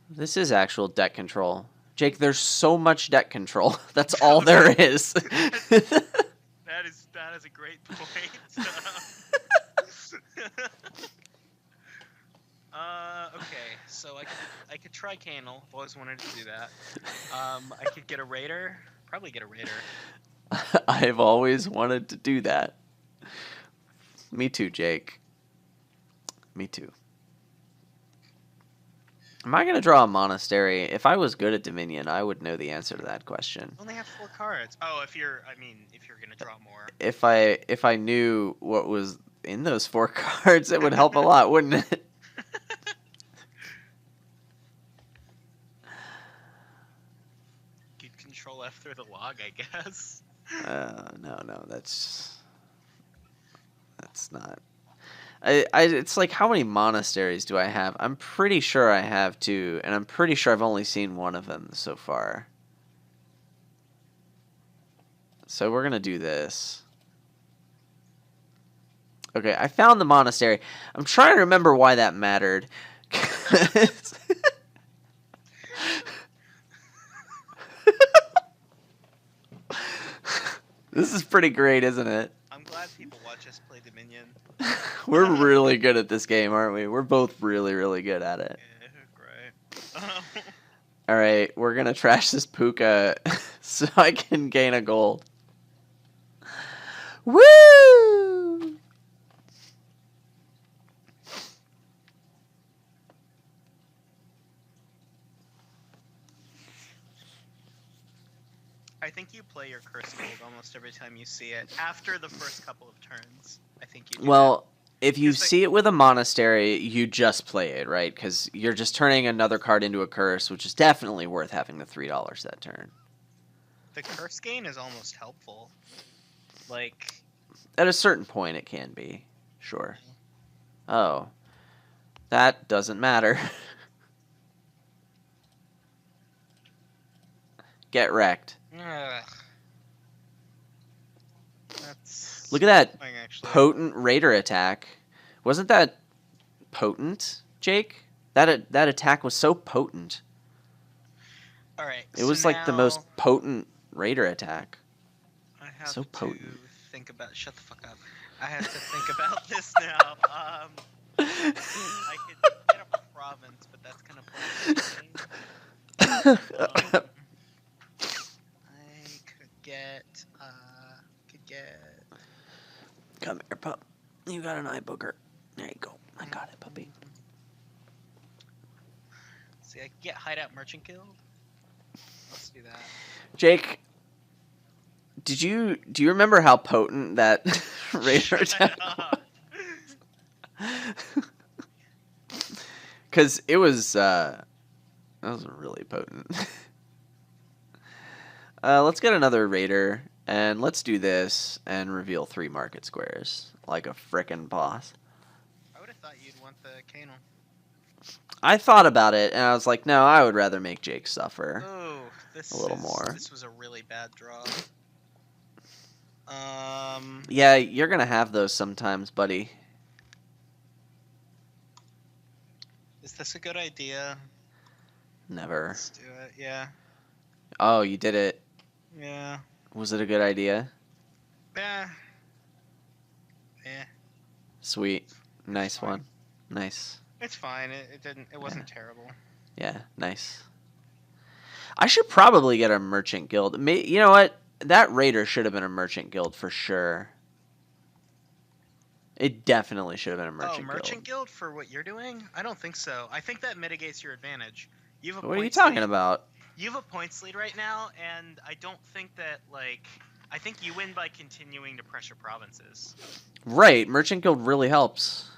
This is actual deck control. Jake, there's so much deck control. That's all there is. That is a great point. Okay, so I could try Canal. I've always wanted to do that. I could get a Raider. Probably get a Raider. I've always wanted to do that. Me too, Jake. Me too. Am I going to draw a monastery? If I was good at Dominion, I would know the answer to that question. Only have 4 cards. Oh, if you're going to draw more. If I knew what was in those 4 cards, it would help a lot, wouldn't it? You'd control F through the log, I guess. No, that's not. It's like, how many monasteries do I have? I'm pretty sure I have 2, and I'm pretty sure I've only seen one of them so far. So we're gonna do this. Okay, I found the monastery. I'm trying to remember why that mattered. This is pretty great, isn't it? I'm glad people watch us play Dominion. We're really good at this game, aren't we? We're both really, really good at it. Yeah, great. All right, we're going to trash this Puka so I can gain a gold. Woo! I think you play your Curse Gold almost every time you see it. After the first couple of turns, I think you do. Well, if you Because, like- see it with a monastery, you just play it, right? Because you're just turning another card into a curse, which is definitely worth having the $3 that turn. The Curse gain is almost helpful. Like, At a certain point, it can be. Sure. Oh. That doesn't matter. Get wrecked. ugh. That's Look at that annoying, actually. potent Raider attack. Wasn't that potent, Jake? That attack was so potent. All right. It was like the most potent Raider attack. I have so to potent. think about. Shut the fuck up. I have to think about this now. I could get a province, but that's kind of pointless. I could get. Come here, pup. You got an eye booger. There you go. I got it, puppy. See, I could get Hideout Merchant Guild. Let's do that. Jake, do you remember how potent that Raider attack was? Because it was that was really potent. Let's get another Raider, and let's do this and reveal 3 market squares like a frickin' boss. I would have thought you'd want the Canal. I thought about it, and I was like, no, I would rather make Jake suffer. Oh, This a little more. This was a really bad draw. Yeah, you're gonna have those sometimes, buddy. Is this a good idea? Never. Let's do it. Yeah. Oh, you did it. Yeah. Was it a good idea? Yeah. Yeah. Sweet. Nice fine. one. Nice. It's fine. It wasn't terrible. Yeah, nice. I should probably get a merchant guild. You know what? That raider should have been a merchant guild for sure. It definitely should have been a merchant guild. Merchant guild for what you're doing? I don't think so. I think that mitigates your advantage. You have a What are you points talking lead. about? You have a points lead right now, and I don't think that, like... I think you win by continuing to pressure provinces. Right, merchant guild really helps.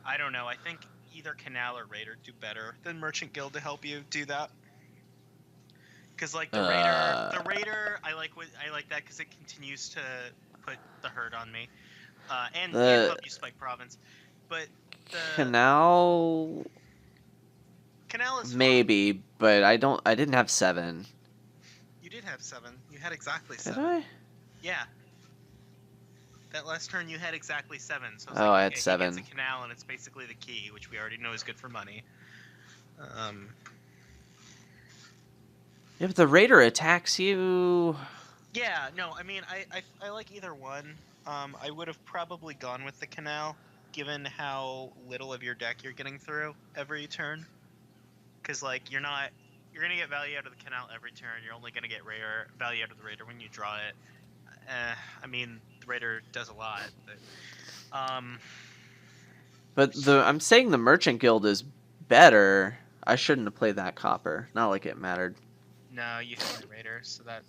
I don't know. I think either Canal or Raider do better than Merchant Guild to help you do that. Because like the Raider, I like that because it continues to put the hurt on me, and help you spike province. But the Canal is maybe, fun. but I didn't have 7. You did have 7. You had exactly Did 7. I? Yeah. That last turn you had exactly 7. So I was I had 7. He gets a Canal, and it's basically the key, which we already know is good for money. Yeah, but the raider attacks you. Yeah, no, I mean, I like either one. I would have probably gone with the Canal, given how little of your deck you're getting through every turn. Because, like, you're going to get value out of the Canal every turn. You're only going to get value out of the Raider when you draw it. I mean, the Raider does a lot, but... I'm saying the Merchant Guild is better. I shouldn't have played that copper. Not like it mattered. No, you hit the Raider, so that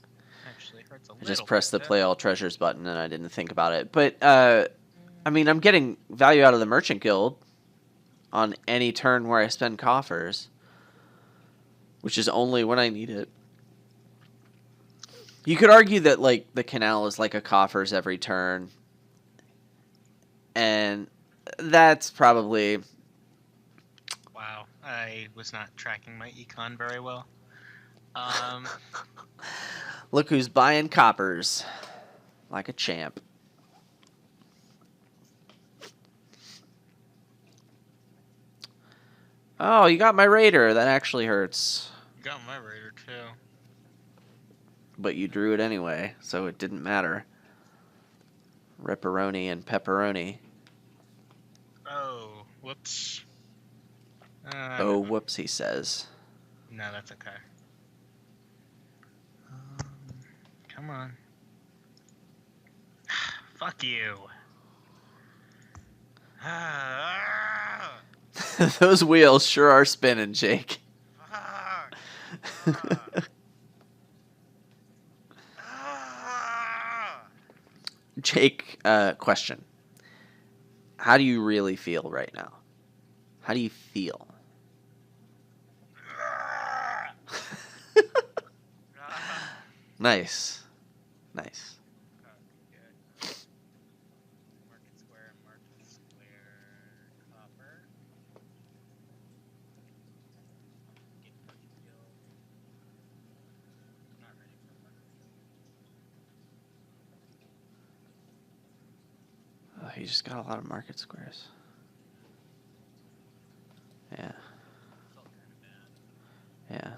actually hurts a little. I just pressed the bit. play all treasures button and I didn't think about it. But, I mean, I'm getting value out of the Merchant Guild on any turn where I spend coffers, which is only when I need it. You could argue that, like, the Canal is like a coffers every turn. And that's probably... Wow, I was not tracking my econ very well. Look who's buying coppers. Like a champ. Oh, you got my Raider. That actually hurts. You got my Raider, too. But you drew it anyway, so it didn't matter. Ripperoni and pepperoni. Oh, whoops. Oh, whoops, he says. No, that's okay. Come on. Fuck you. Those wheels sure are spinning, Jake. Jake, question. How do you really feel right now? How do you feel? Nice. Nice. Market Square, copper. Not ready for Market. He just got a lot of market squares. Yeah. Yeah.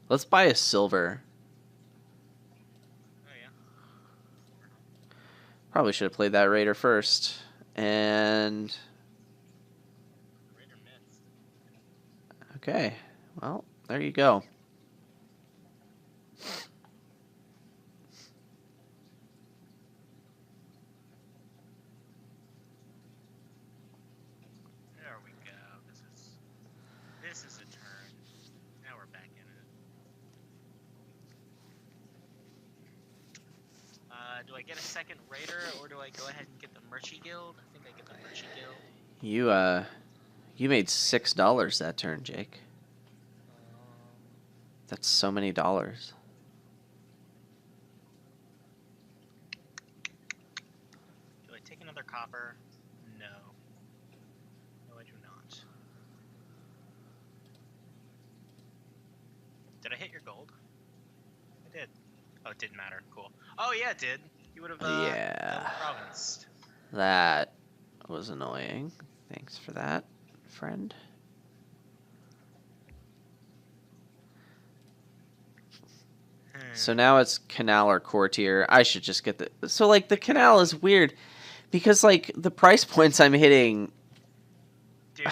Let's buy a silver. Oh, yeah. Probably should have played that Raider first. And... Raider missed. Okay. Well, there you go. There we go. This is a turn. Now we're back in it. Do I get a second Raider, or do I go ahead and get the Merchie Guild? I think I get the Merchie Guild. You made $6 that turn, Jake. That's so many dollars. Do I take another copper? No. No, I do not. Did I hit your gold. I did. Oh, it didn't matter. Cool. Oh yeah, it did. You would have Yeah. double provinced. That was annoying. Thanks for that, friend. So now it's canal or courtier. I should just get the... So, like, the canal is weird. Because, like, the price points I'm hitting... Dude,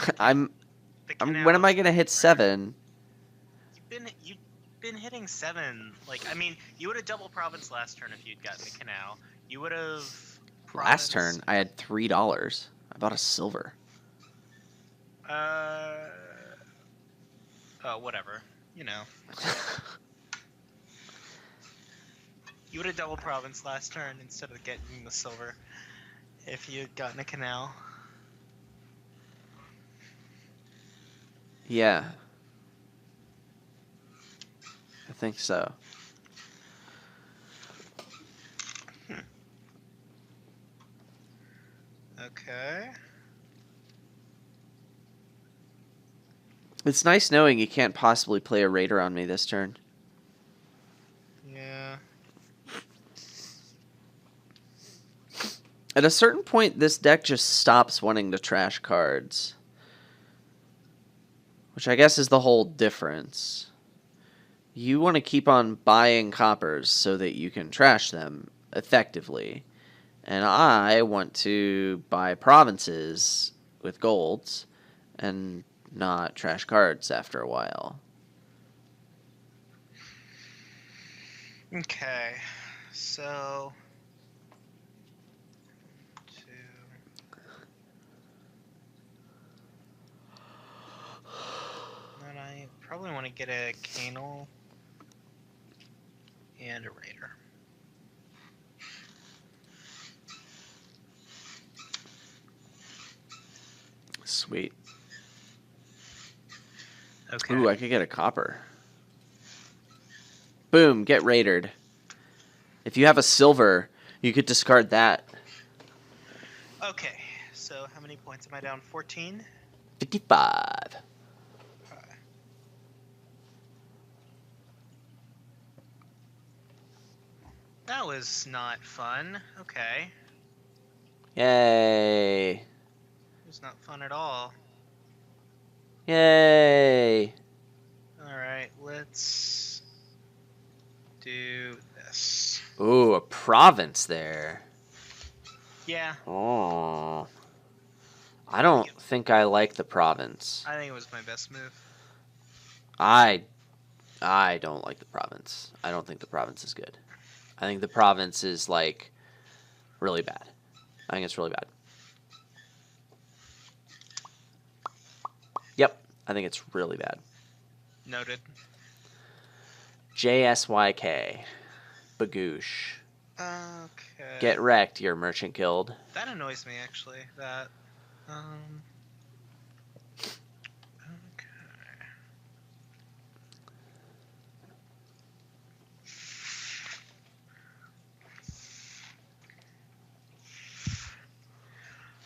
when am I going to hit 7? You've been hitting 7. Like, I mean, you would have double province last turn if you'd gotten the canal. You would have... Last turn, I had $3. I bought a silver. Oh, whatever. You know. You would have double province last turn instead of getting the silver if you had gotten a canal. Yeah. I think so. Okay. It's nice knowing you can't possibly play a raider on me this turn. Yeah. At a certain point, this deck just stops wanting to trash cards. Which I guess is the whole difference. You want to keep on buying coppers so that you can trash them effectively. And I want to buy provinces with golds and not trash cards after a while. Okay. So... Then I probably want to get a Canal and a Raider. Sweet. Okay. Ooh, I could get a copper. Boom, get raidered. If you have a silver, you could discard that. Okay, so how many points am I down? 14? 55. That was not fun. Okay. Yay. It was not fun at all. Yay. Alright, let's do this. Ooh, a province there. Yeah, Oh. I don't think I like the province. I think it was my best move. I don't like the province. I don't think the province is good. I think the province is, like, really bad. I think it's really bad. Yep, I think it's really bad. Noted. JSYK. Bagoosh. Okay. Get wrecked, your merchant guild. That annoys me, actually. That, okay.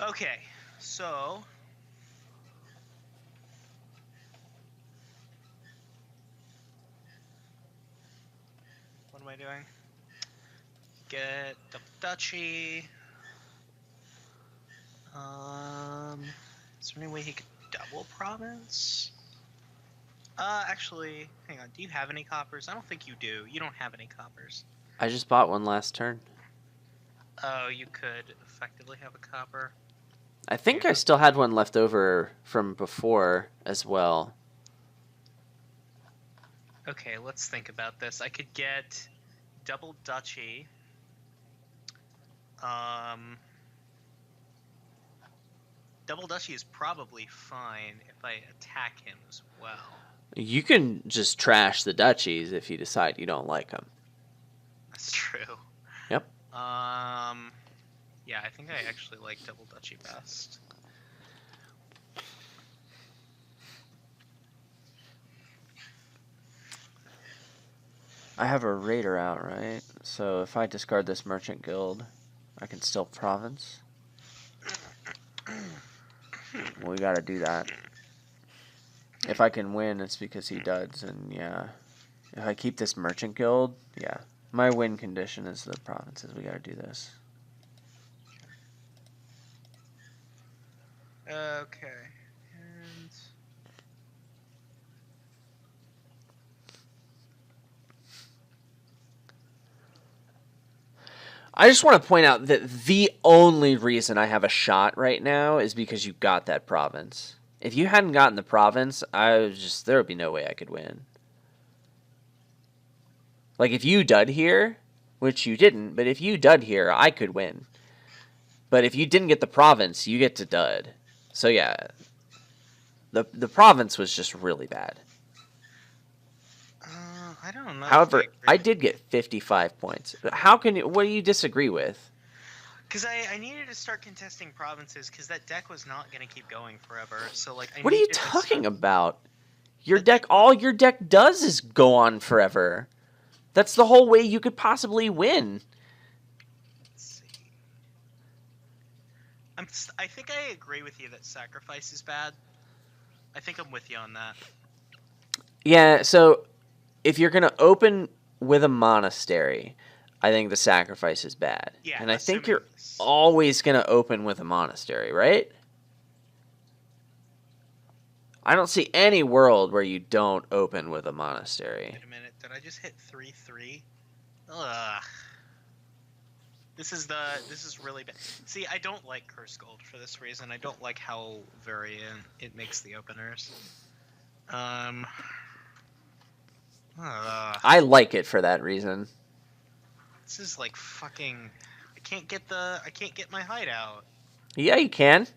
Okay, so... What am I doing? Get the duchy. Is there any way he could double province? Actually, hang on. Do you have any coppers? I don't think you do. You don't have any coppers. I just bought one last turn. Oh, you could effectively have a copper. I think I still had one left over from before as well. Okay, let's think about this. I could get double duchy. Double duchy is probably fine if I attack him as well. You can just trash the duchies if you decide you don't like them. That's true. Yep. Yeah, I think I actually like double duchy best. I have a raider out, right? So if I discard this merchant guild, I can still province. Well, we gotta do that. If I can win, it's because he does, and yeah. If I keep this merchant guild, yeah. My win condition is the provinces. We gotta do this. Okay. And I just want to point out that the only reason I have a shot right now is because you got that province. If you hadn't gotten the province, there would be no way I could win. Like, if you dud here, which you didn't, but if you dud here, I could win. But if you didn't get the province, you get to dud. So yeah, the province was just really bad. I don't know. However, I did get 55 points. How can you? What do you disagree with? Because I needed to start contesting provinces because that deck was not going to keep going forever. So like, What are you talking about? Your deck, all your deck does is go on forever. That's the whole way you could possibly win. Let's see. I think I agree with you that sacrifice is bad. I think I'm with you on that. Yeah, so if you're going to open with a monastery, I think the sacrifice is bad. Yeah, and I think you're always going to open with a monastery, right? I don't see any world where you don't open with a monastery. Wait a minute, did I just hit 3-3? Ugh. This is really bad. See, I don't like Curse Gold for this reason. I don't like how variant it makes the openers. I like it for that reason. This is like fucking. I can't get my hideout. Yeah, you can.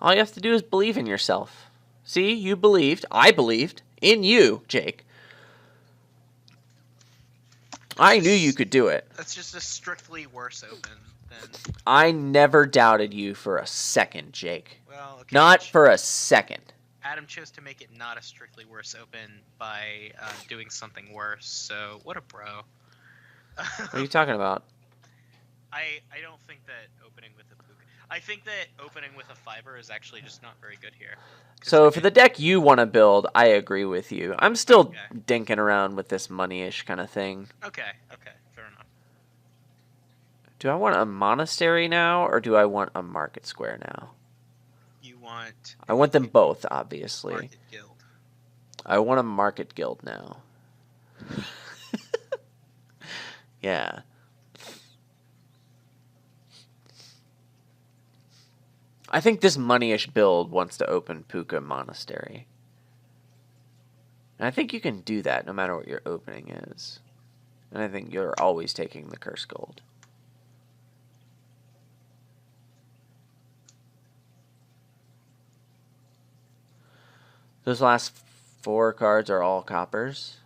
All you have to do is believe in yourself. See, you believed. I believed in you, Jake. I knew you could do it. That's just a strictly worse open than. I never doubted you for a second, Jake. Well, okay. Not for a second. Adam chose to make it not a strictly worse open by doing something worse. So what a bro. What are you talking about? I don't think that opening with a Puka. I think that opening with a fiber is actually just not very good here. So for the deck you want to build, I agree with you. I'm still dinking around with this money-ish kind of thing. Okay, fair enough. Do I want a monastery now, or do I want a market square now? You want... I want them both, obviously. Market guild. I want a market guild now. Yeah. I think this money-ish build wants to open Puka Monastery. And I think you can do that no matter what your opening is. And I think you're always taking the Curse Gold. Those last 4 cards are all coppers.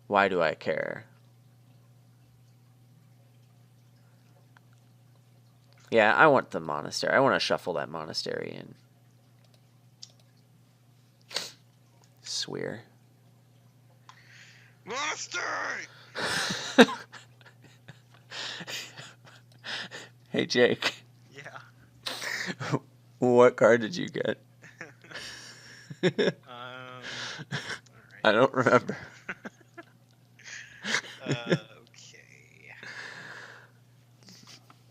Why do I care? Yeah, I want the monastery. I want to shuffle that monastery in. Swear. Monastery! Hey, Jake. Yeah. What card did you get? Alright. I don't remember. Okay.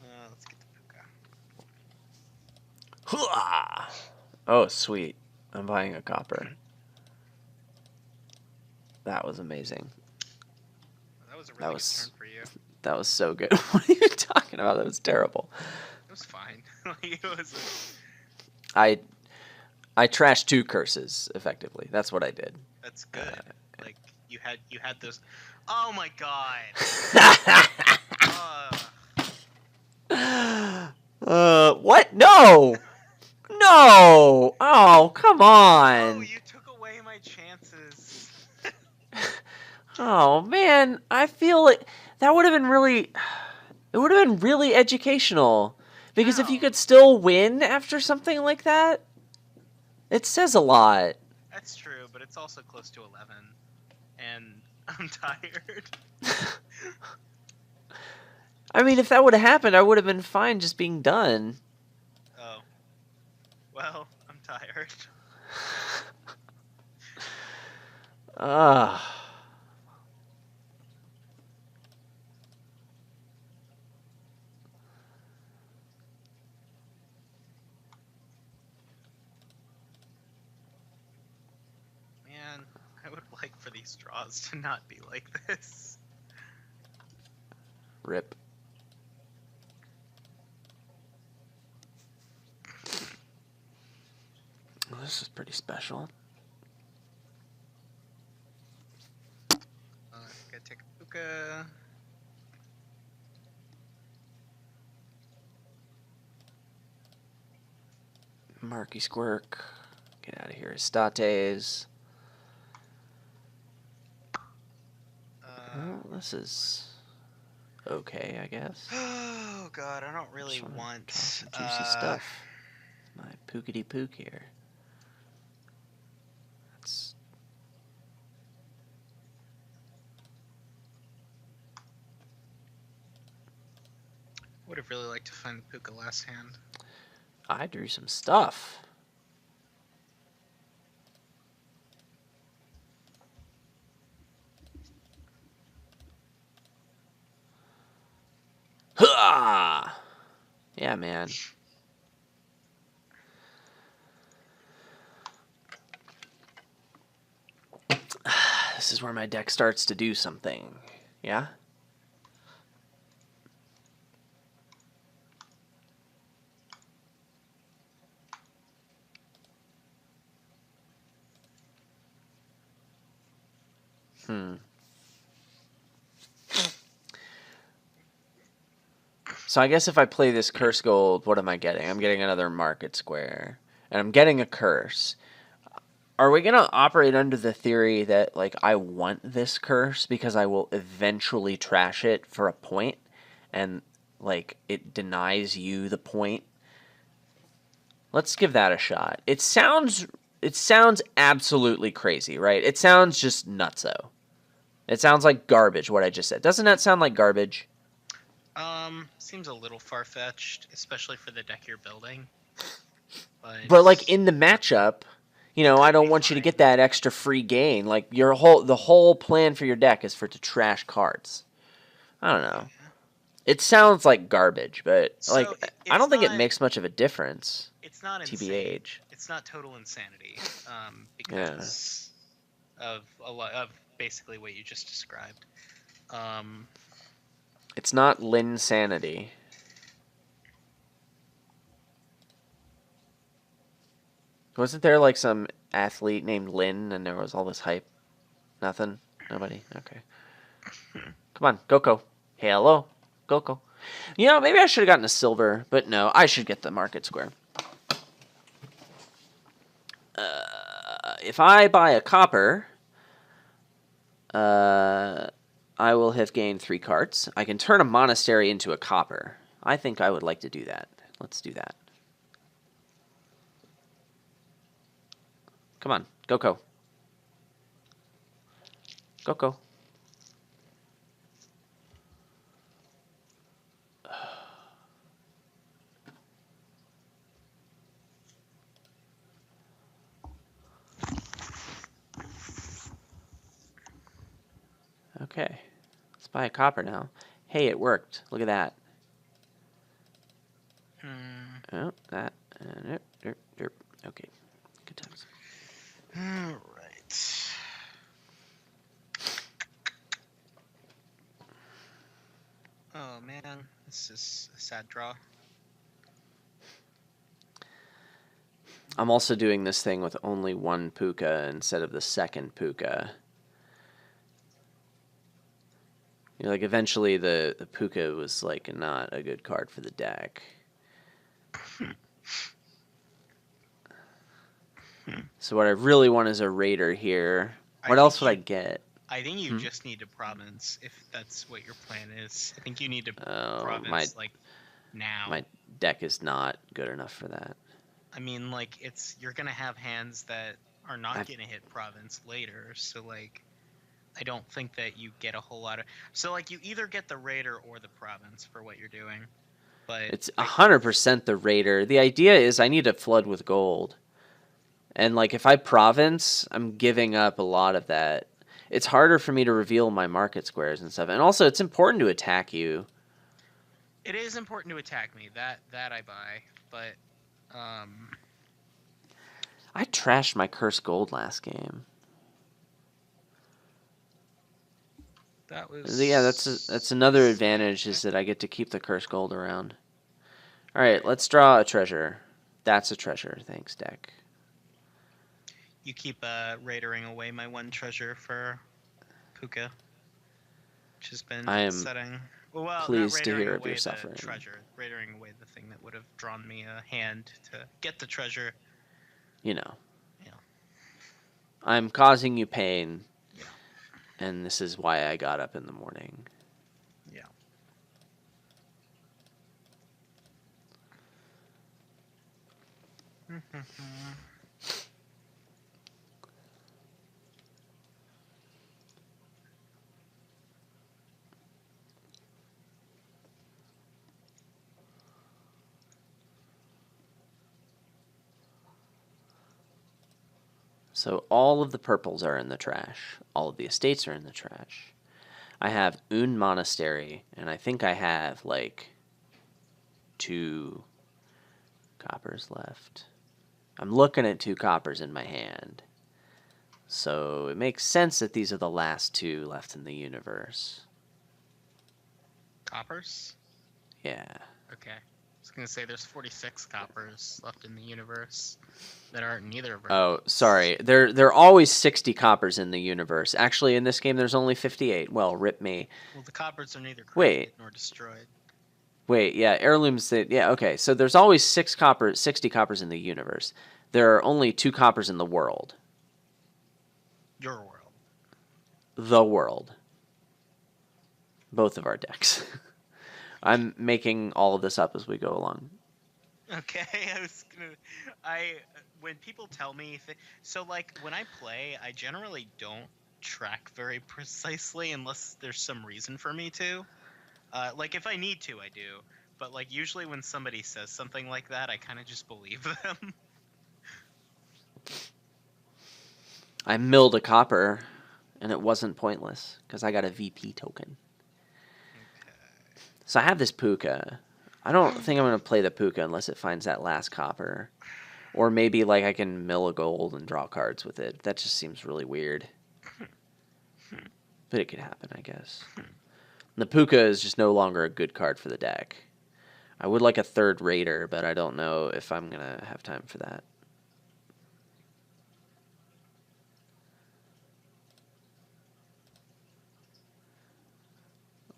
Let's get the Puka. Oh, sweet. I'm buying a copper. That was amazing. That was a really good turn for you. That was so good. What are you talking about? That was terrible. It was fine. It was. I trashed 2 curses effectively. That's what I did. That's good. Like you had those. Oh my god. What? No. No. Oh, come on. Oh, you took away my chances. Oh man, I feel like that would have been really. It would have been really educational. Because if you could still win after something like that, it says a lot. That's true, but it's also close to 11. And I'm tired. I mean, if that would have happened, I would have been fine just being done. Oh. Well, I'm tired. Ah. Man, I would like for these draws to not be like this. Rip. Well, this is pretty special. I think I take a Puka. Marky Squirk. Get out of here. Estates. Well, this is okay, I guess. Oh god, I don't really Just wanna want draw some juicy stuff. My pookity pook here. That's would have really liked to find the Puka last hand. I drew some stuff. Ha! Yeah, man. This is where my deck starts to do something. Yeah? So I guess if I play this Curse Gold, what am I getting? I'm getting another Market Square. And I'm getting a Curse. Are we going to operate under the theory that, like, I want this Curse because I will eventually trash it for a point and, like, it denies you the point? Let's give that a shot. It sounds absolutely crazy, right? It sounds just nutso. It sounds like garbage, what I just said. Doesn't that sound like garbage? Seems a little far-fetched, especially for the deck you're building. But like in the matchup, you know, I don't be want you to fine. get that extra free gain. Like the whole plan for your deck is for it to trash cards. I don't know. It sounds like garbage, but So like I don't think it not- makes much of a difference. It's not insane. TBH. It's not total insanity, because of a lot of basically what you just described. It's not Linsanity. Wasn't there like some athlete named Lin and there was all this hype? Nothing? Nobody? Okay. Come on, Goko. Hello, Goko. You know, maybe I should have gotten a silver, but no, I should get the Market Square. If I buy a copper, I will have gained 3 cards. I can turn a monastery into a copper. I think I would like to do that. Let's do that. Come on, Goko. Goko. Okay, let's buy a copper now. Hey, it worked. Look at that. Oh, that. Okay, good times. All right. Oh man, this is a sad draw. I'm also doing this thing with only 1 Puka instead of the second Puka. You know, like eventually the Puka was like not a good card for the deck. So what I really want is a Raider here. What else would I get? I think you just need to province if that's what your plan is. I think you need to Oh, province like now. My deck is not good enough for that. I mean, like you're gonna have hands that are not gonna hit province later. So like, I don't think that you get a whole lot of. So like, you either get the Raider or the province for what you're doing. But It's 100% the Raider. The idea is I need to flood with gold. And like if I province, I'm giving up a lot of that. It's harder for me to reveal my market squares and stuff. And also it's important to attack you. It is important to attack me. That I buy, but I trashed my cursed gold last game. that was Yeah, that's another advantage is that I get to keep the cursed gold around. All right, let's draw a treasure. That's a treasure. Thanks, deck. You keep raidering away my one treasure for Puka, which has been I am setting. Well, pleased not to raidering hear of away your the suffering. treasure, raidering away the thing that would have drawn me a hand to get the treasure. You know. Yeah. I'm causing you pain. Yeah. And this is why I got up in the morning. Yeah. So all of the purples are in the trash. All of the estates are in the trash. I have Un Monastery, and I think I have like 2 coppers left. I'm looking at 2 coppers in my hand. So it makes sense that these are the last 2 left in the universe. Coppers? Yeah. Okay. I was gonna say there's 46 coppers left in the universe that aren't in either of Oh, sorry. There are always 60 coppers in the universe. Actually, in this game, there's only 58. Well, rip me. Well, the coppers are neither created Wait. nor destroyed. Wait, yeah, heirlooms. Yeah, okay. So there's always 60 coppers in the universe. There are only 2 coppers in the world. Your world. The world. Both of our decks. I'm making all of this up as we go along. Okay, when people tell me, so like when I play, I generally don't track very precisely unless there's some reason for me to. Like if I need to, I do. But like usually when somebody says something like that, I kind of just believe them. I milled a copper, and it wasn't pointless because I got a VP token. So I have this Puka. I don't think I'm going to play the Puka unless it finds that last copper. Or maybe like I can mill a gold and draw cards with it. That just seems really weird. But it could happen, I guess. The Puka is just no longer a good card for the deck. I would like a 3rd Raider, but I don't know if I'm going to have time for that.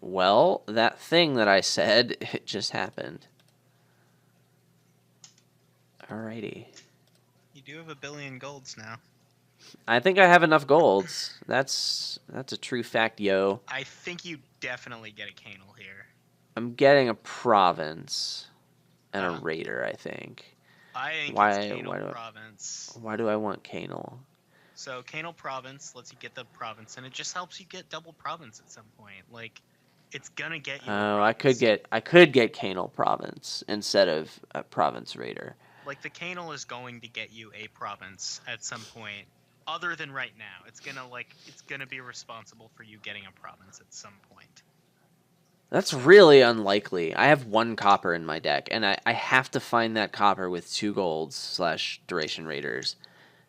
Well, that thing that I said, it just happened. Alrighty. You do have 1 billion golds now. I think I have enough golds. That's a true fact, yo. I think you definitely get a Canal here. I'm getting a province and a raider, I think. I think Why- it's Canal why do I- province. Why do I want Canal? So Canal province lets you get the province, and it just helps you get double province at some point. Like, it's gonna get you. Oh, I could get Canal province instead of a province raider. Like the Canal is going to get you a province at some point, other than right now. It's gonna be responsible for you getting a province at some point. That's really unlikely. I have 1 copper in my deck, and I have to find that copper with 2 golds / duration raiders.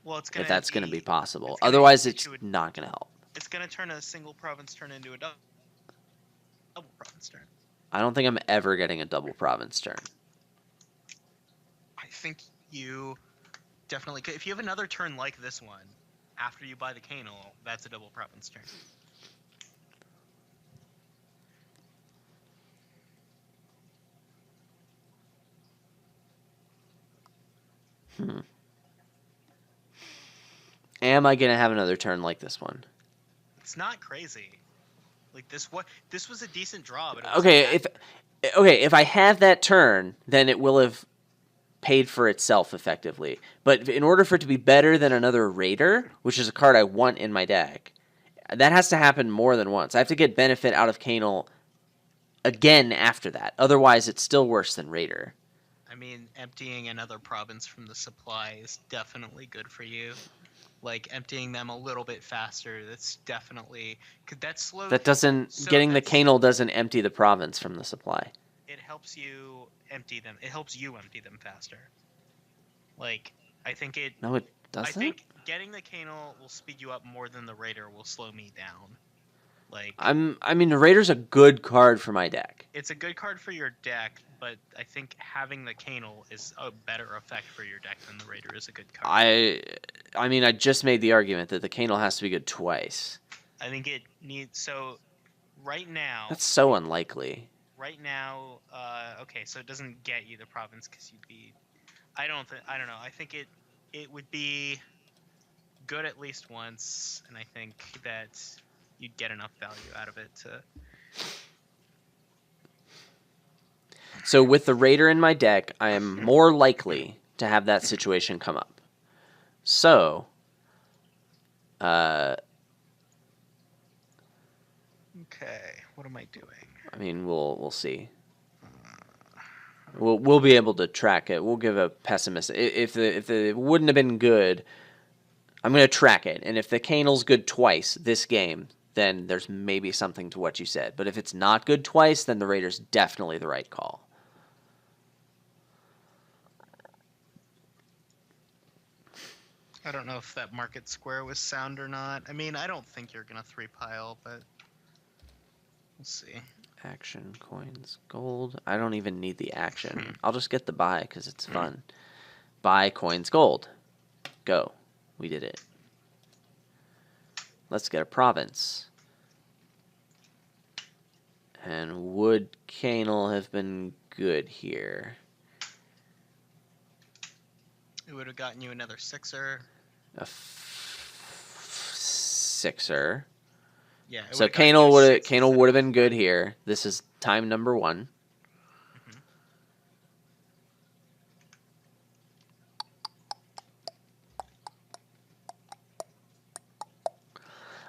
Well, it's gonna. If that's going to be possible. it's gonna Otherwise, get it's you a- not going to help. It's gonna turn a single province turn into a double province turn. I don't think I'm ever getting a double province turn. I think you definitely could. If you have another turn like this one, after you buy the Canal, that's a double province turn. Am I going to have another turn like this one? It's not crazy. Like this was a decent draw, but it wasn't Okay, that if I have that turn, then it will have paid for itself effectively. But in order for it to be better than another Raider, which is a card I want in my deck, that has to happen more than once. I have to get benefit out of Canal again after that. Otherwise, it's still worse than Raider. I mean, emptying another province from the supply is definitely good for you. Like emptying them a little bit faster. That's definitely that slow. That doesn't So getting the that's- canal doesn't empty the province from the supply. It helps you empty them. It helps you empty them faster. Like I think it. No, it I doesn't. think getting the canal will speed you up more than the raider will slow me down. Like I mean, the Raider's a good card for my deck. it's a good card for your deck, but I think having the canal is a better effect for your deck than the raider is a good card. I mean, I just made the argument that the canal has to be good twice. I think it needs so. Right now, That's so unlikely. right now, okay, so it doesn't get you the province because you'd be. I don't know. I think it would be good at least once, and I think that you'd get enough value out of it to. So with the Raider in my deck, I am more likely to have that situation come up. So, Okay, what am I doing? I mean, we'll see. We'll be able to track it. We'll give a pessimist. If the wouldn't have been good, I'm going to track it. And if the canal's good twice this game, then there's maybe something to what you said. But if it's not good twice, then the Raider's definitely the right call. I don't know if that market square was sound or not. I mean, I don't think you're gonna 3-pile, but we'll see. Action, coins, gold. I don't even need the action. I'll just get the buy because it's fun. Buy, coins, gold. Go. We did it. Let's get a province. And would canal have been good here? It would have gotten you another sixer. A sixer. Yeah. it So would've gotten you canal a would six canal instead would of have been good 5. here. This is time number 1. Mhm.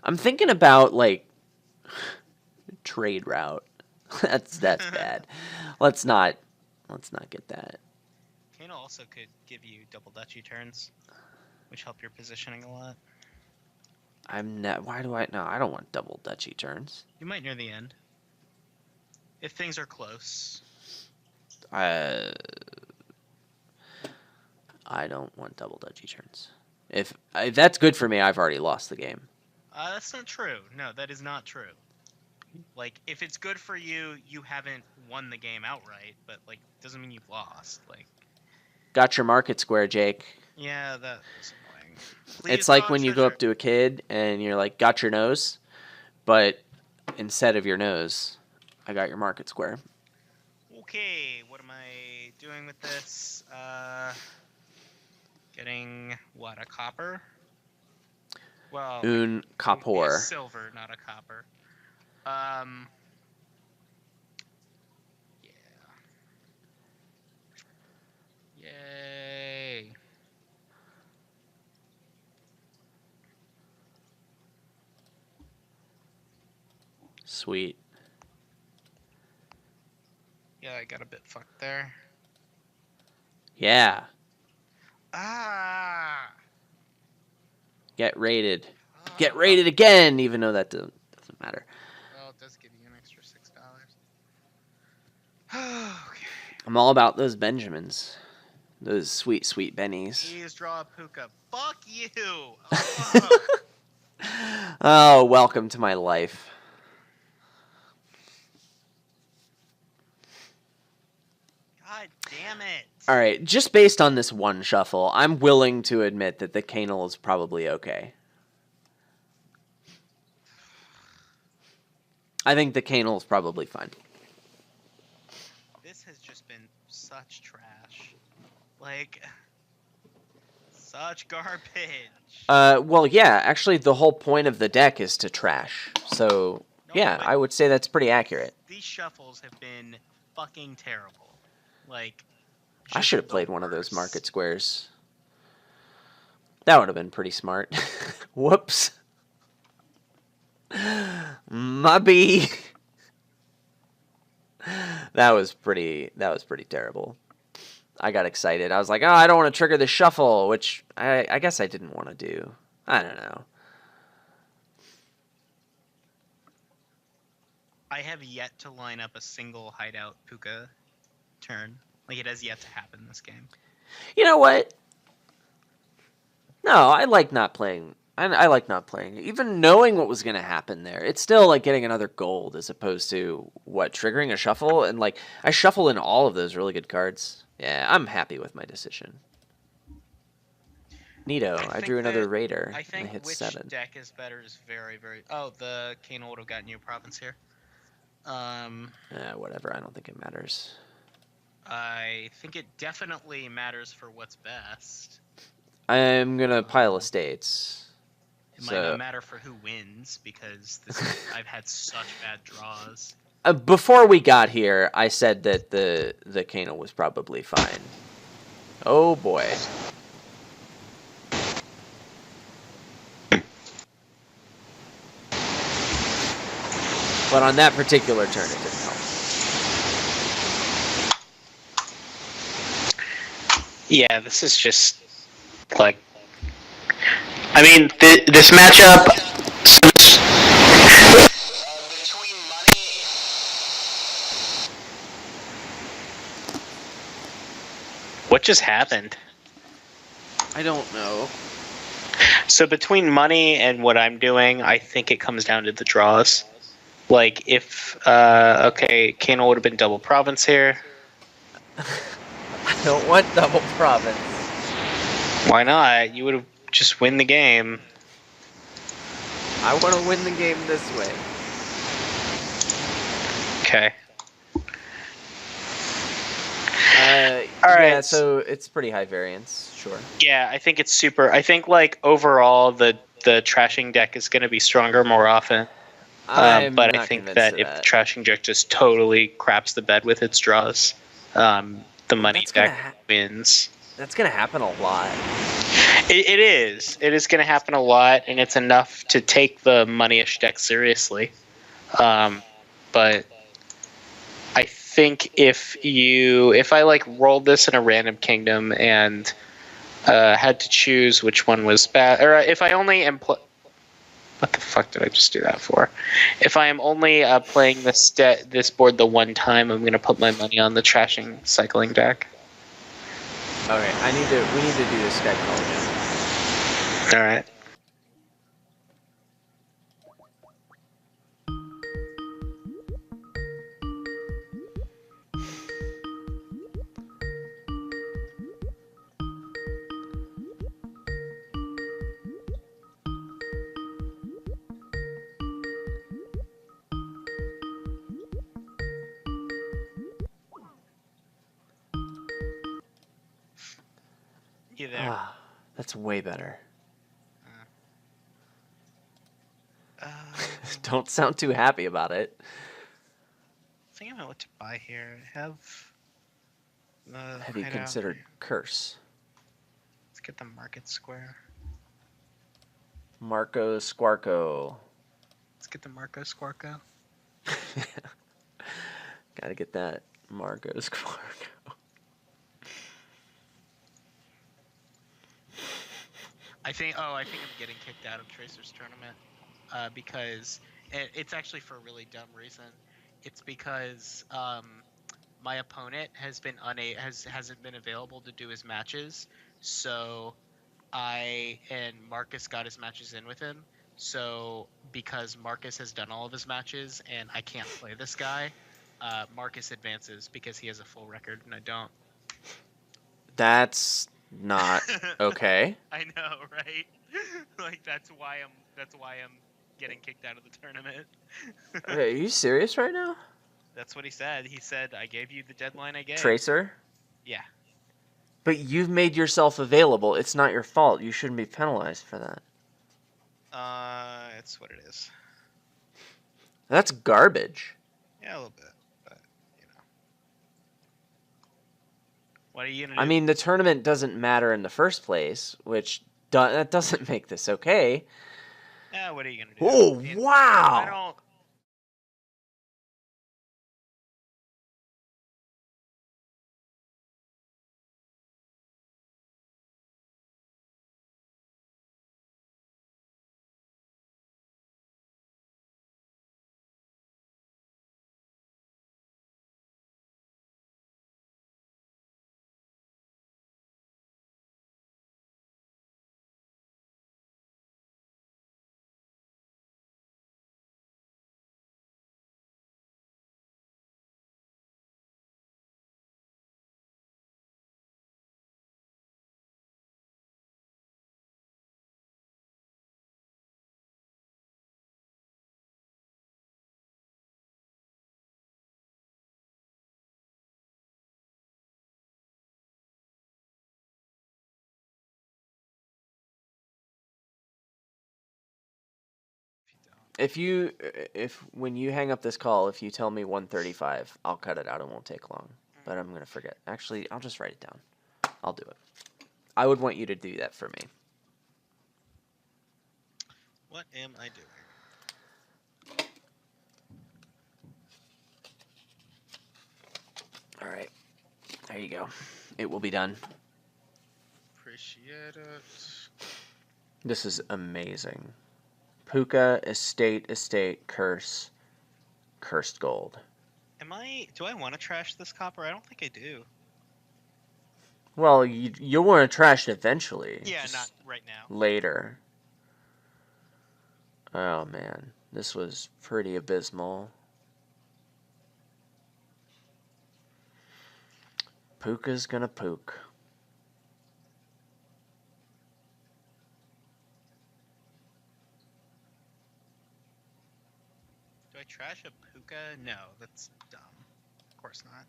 I'm thinking about like trade route. that's bad. Let's not get that. Canal also could give you double duchy turns, which help your positioning a lot. I'm not. Why do I? No, I don't want double duchy turns. You might near the end. If things are close. I don't want double duchy turns. If that's good for me, I've already lost the game. That's not true. No, that is not true. Like, if it's good for you, you haven't won the game outright, but, like, doesn't mean you've lost. Like, Got your market square, Jake. yeah, that was annoying. It's like when you go up to a kid and you're like, got your nose, but instead of your nose, I got your market square. Okay, what am I doing with this? Getting, what, a copper? Well, Un it would be a Kapor. silver, not a copper. Yeah. Yay. Sweet. Yeah, I got a bit fucked there. Yeah. Ah! Get rated. Get rated again, even though that doesn't matter. Well, it does give you an extra $6. Okay. I'm all about those Benjamins. Those sweet, sweet bennies. Please draw a puka. Fuck you! Oh. Oh, welcome to my life. God damn it! All right, just based on this one shuffle, I'm willing to admit that the canal is probably okay. I think the canal is probably fine. This has just been such trash. Like, such garbage. Well, yeah, actually, the whole point of the deck is to trash. So, No, yeah, but I would say that's pretty accurate. These shuffles have been fucking terrible. Like, I just should have the played one of those worst. market squares. That would have been pretty smart. Whoops. Mubby. That was pretty terrible. I got excited. I was like, oh, I don't want to trigger the shuffle, which I guess I didn't want to do. I don't know. I have yet to line up a single hideout Puka turn. Like, it has yet to happen this game. You know what? No, I like not playing. I like not playing. Even knowing what was going to happen there, it's still like getting another gold as opposed to triggering a shuffle. And like I shuffle in all of those really good cards. Yeah, I'm happy with my decision. Neato, I drew another Raider. I think hit which 7. deck is better is very, very. Oh, the Kano would have gotten you a province here. Whatever. I don't think it matters. I think it definitely matters for what's best. I'm gonna pile estates. It might not matter for who wins because I've had such bad draws. Before we got here, I said that the Kano was probably fine. Oh boy. But on that particular turn, it didn't help. Yeah, this is just like. I mean, this matchup. What just happened? I don't know. So between money and what I'm doing, I think it comes down to the draws. Like if okay, Kano would have been double province here. I don't want double province. Why not? You would have just win the game. I want to win the game this way. Okay. All right. Yeah, so it's pretty high variance, sure. Yeah, I think it's super. I think like overall the trashing deck is going to be stronger more often. But I think that if the trashing deck just totally craps the bed with its draws, the money deck wins. That's going to happen a lot. It is. It is going to happen a lot, and it's enough to take the money-ish deck seriously. But I think if I like rolled this in a random kingdom and had to choose which one was bad, or if I only am what the fuck did I just do that for? If I am only playing this board the one time, I'm gonna put my money on the trashing cycling deck. Okay, we need to do this Skype call again. All right. You there? That's way better. I Don't sound too happy about it. think I know what to buy here. Have you considered Curse? Let's get the Market Square. Marco Squarco. Let's get the Marco Squarco. Gotta get that Marco Squarco. I think I'm getting kicked out of Tracer's tournament because it's actually for a really dumb reason. It's because my opponent hasn't been available to do his matches, so Marcus got his matches in with him. So because Marcus has done all of his matches and I can't play this guy, Marcus advances because he has a full record and I don't. That's not okay. I know, right? Like that's why I'm getting kicked out of the tournament. Are you serious right now? That's what he said. He said I gave you the deadline I gave. Tracer? Yeah. But you've made yourself available. It's not your fault. You shouldn't be penalized for that. It's what it is. That's garbage. Yeah, a little bit, but you know. What are you gonna do? I mean, the tournament doesn't matter in the first place, which that doesn't make this okay. Yeah, what are you gonna do? Oh, wow! I don't. if when you hang up this call, if you tell me 135, I'll cut it out. It won't take long. But I'm gonna forget. Actually, I'll just write it down. I'll do it. I would want you to do that for me. What am I doing? All right. There you go. It will be done. Appreciate it. This is amazing. Puka, estate, curse, cursed gold. Do I want to trash this copper? I don't think I do. Well, you'll want to trash it eventually. Yeah, just not right now. later. Oh man, this was pretty abysmal. Puka's gonna pook. Do I trash a Puka? No, that's dumb. Of course not.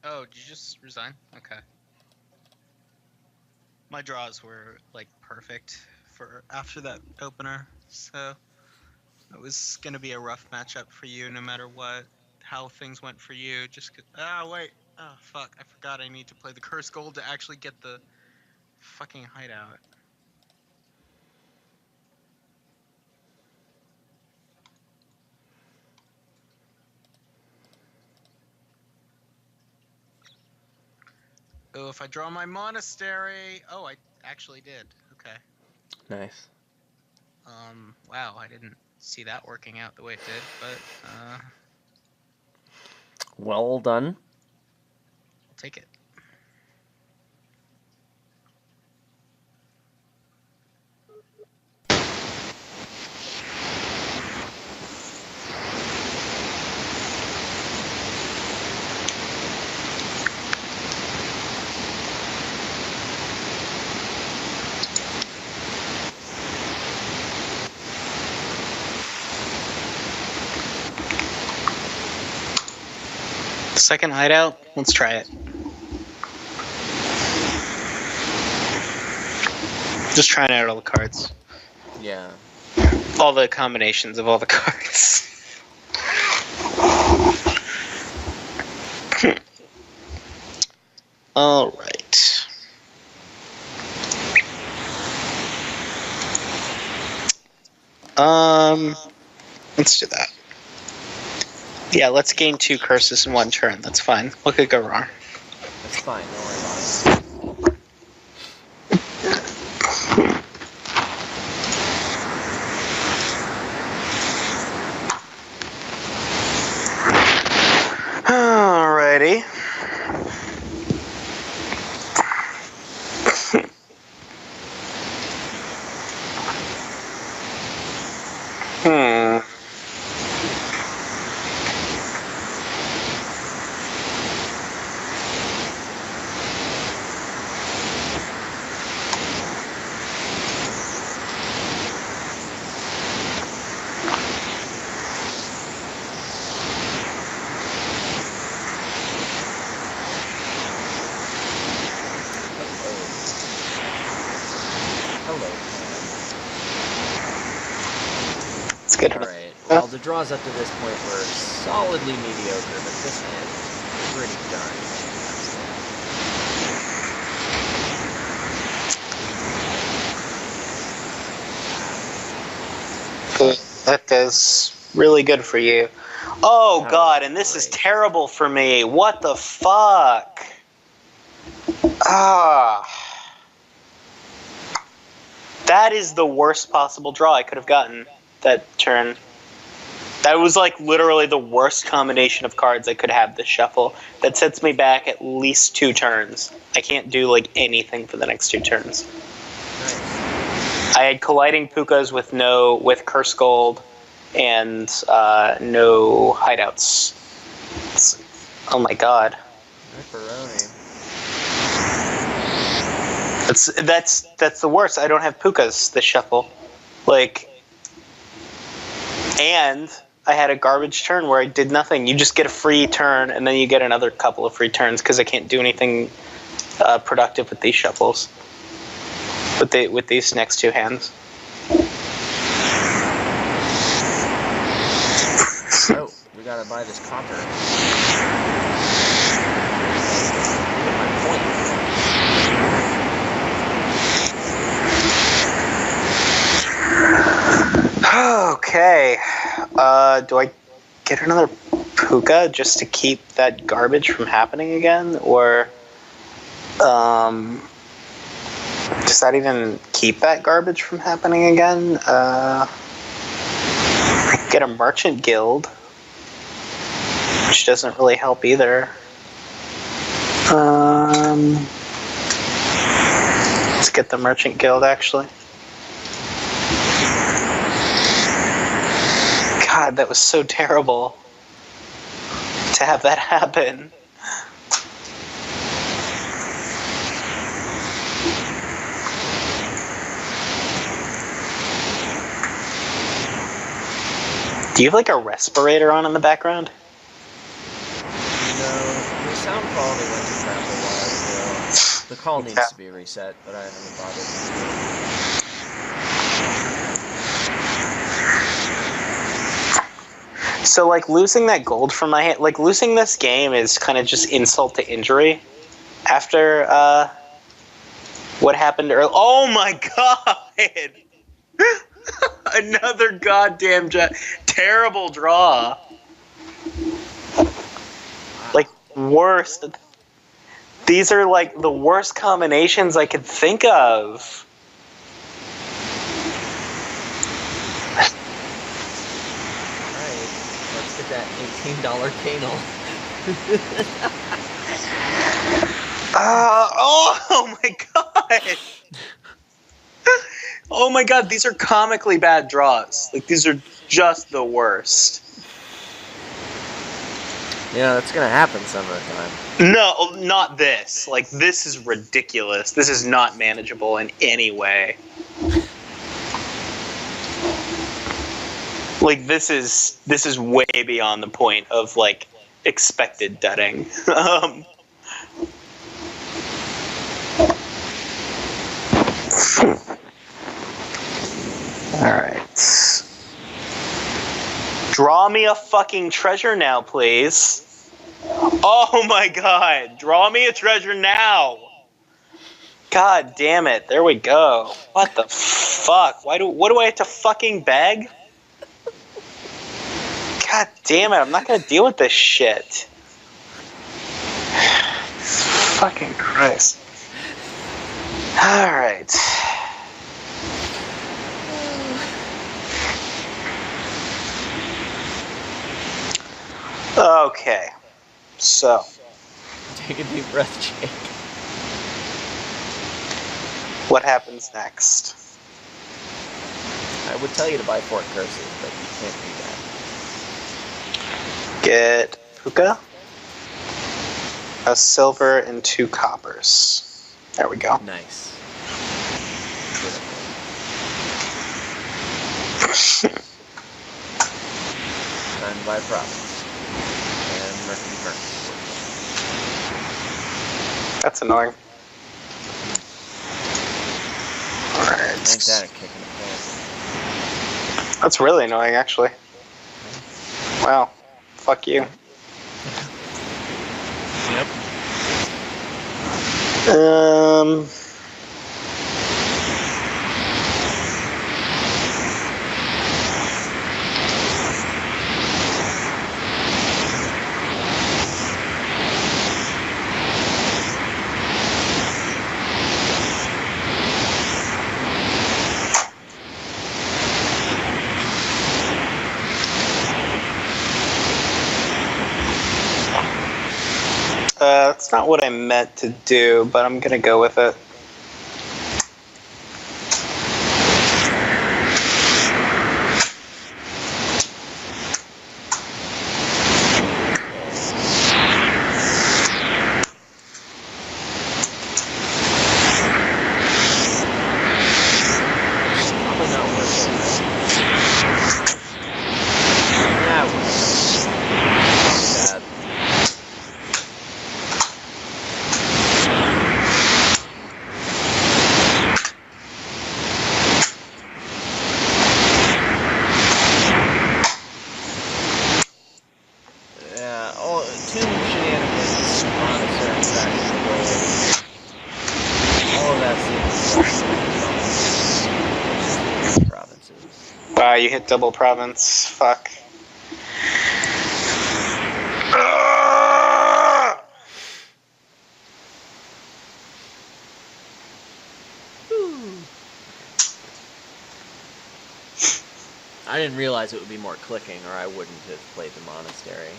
Oh, did you just resign? Okay. My draws were like perfect for after that opener, so it was gonna be a rough matchup for you no matter what, how things went for you. Wait, oh fuck, I forgot I need to play the curse gold to actually get the fucking hideout. Oh, if I draw my monastery. Oh, I actually did. Okay. Nice. Wow, I didn't see that working out the way it did, but Well done. I'll take it. Second hideout? Let's try it. Just trying out all the cards. Yeah. All the combinations of all the cards. All right. Let's do that. Yeah, let's gain 2 curses in 1 turn. That's fine. What could go wrong? That's fine. Don't worry about it. Alrighty. Hello. It's good. Alright. Well, the draws up to this point were solidly mediocre, but this hand is pretty darn fantastic. That is really good for you. Oh That god, was and this is great. terrible for me. What the fuck? Ah. That is the worst possible draw I could have gotten that turn. That was like literally the worst combination of cards I could have this shuffle. That sets me back at least 2 turns. I can't do like anything for the next 2 turns. Nice. I had colliding pukas with Curse Gold, and no hideouts. Oh my god. Pepperoni. That's the worst. I don't have pukas this shuffle. Like, and I had a garbage turn where I did nothing. You just get a free turn, and then you get another couple of free turns because I can't do anything productive with these shuffles. With these next two hands. Oh, we gotta buy this copper. Okay. Do I get another puka just to keep that garbage from happening again, or does that even keep that garbage from happening again? I could get a merchant guild, which doesn't really help either. Let's get the merchant guild, actually. God, that was so terrible to have that happen. Do you have like a respirator on in the background? No, the sound quality went to crap a while ago. The call needs to be reset, but I haven't bothered. So, like, losing that gold from my hand, like, losing this game is kind of just insult to injury. After, what happened earlier. Oh my god! Another goddamn terrible draw. Like, worst. These are, like, the worst combinations I could think of. That $18 canal. Oh my god! Oh my god, these are comically bad draws. Like, these are just the worst. Yeah, that's gonna happen some of the time. No, not this. Like, this is ridiculous. This is not manageable in any way. Like, this is way beyond the point of, like, expected dutting. Alright. Draw me a fucking treasure now, please. Oh my god. Draw me a treasure now. God damn it. There we go. What the fuck? What do I have to fucking beg? God damn it, I'm not gonna deal with this shit. Fucking Christ. Alright. Okay. So. Take a deep breath, Jake. What happens next? I would tell you to buy Fort Curses, but you can't do that. Get puka, a silver, and 2 coppers. There we go. Nice. Time to buy province. And merchant furnace. That's annoying. Alright. Ain't that a kick in the pants? That's really annoying, actually. Wow. Fuck you. Yep. That's not what I meant to do, but I'm gonna go with it. You hit double province. Fuck. I didn't realize it would be more clicking, or I wouldn't have played the monastery.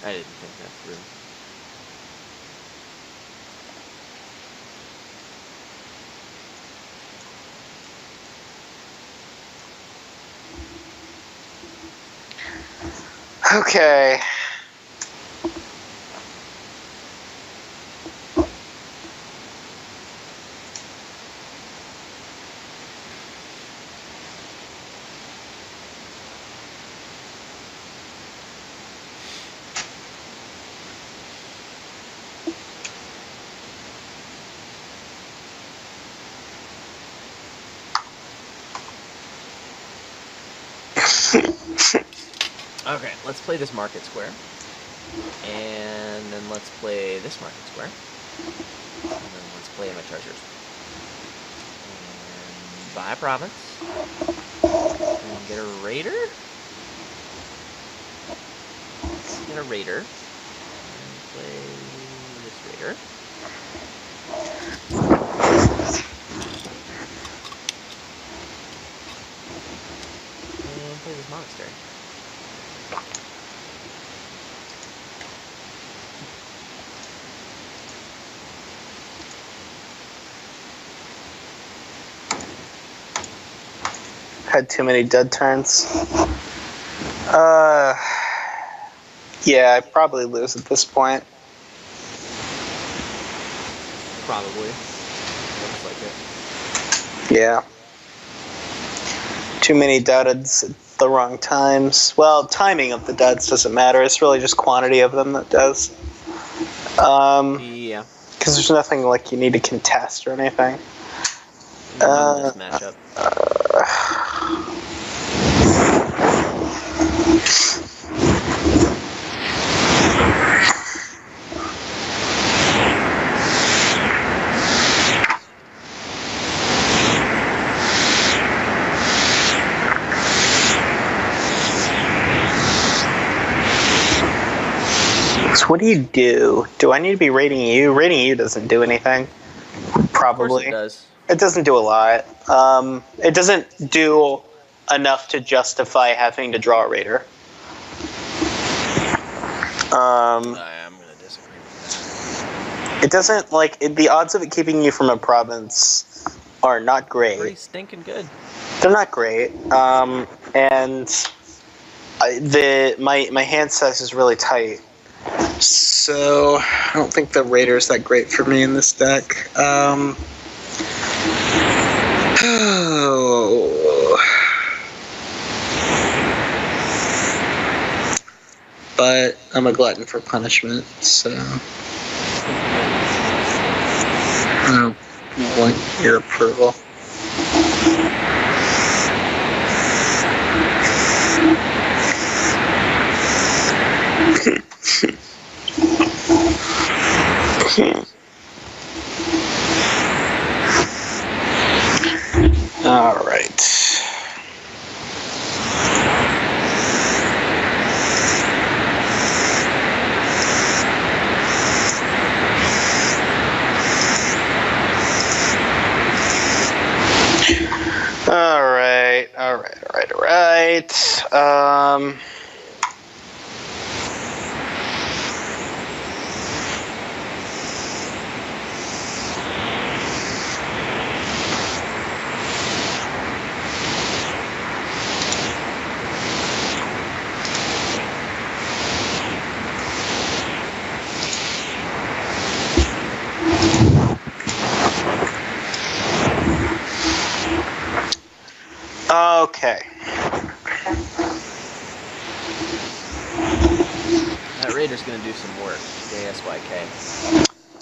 I didn't think that through. Okay. Okay, let's play this market square. And then let's play this market square. And then let's play my treasures. And buy a province. And get a raider. Let's get a raider. And play this raider. And play this monastery. Had too many dead turns. Yeah, I probably lose at this point. Probably. Looks like it. Yeah. Too many duds at the wrong times. Well, timing of the duds doesn't matter. It's really just quantity of them that does. Yeah. Because there's nothing like you need to contest or anything. This matchup. So what do you do? Do I need to be rating you? Rating you doesn't do anything. Probably. Of course it does. It doesn't do a lot. It doesn't do enough to justify having to draw a raider. I'm gonna disagree with that. It doesn't, like, the odds of it keeping you from a province are not Pretty great. stinking good. They're not great. And my hand size is really tight. So I don't think the raider's that great for me in this deck. But I'm a glutton for punishment, so I don't want your approval. All right. All right. Okay. That raider's gonna do some work. JSYK.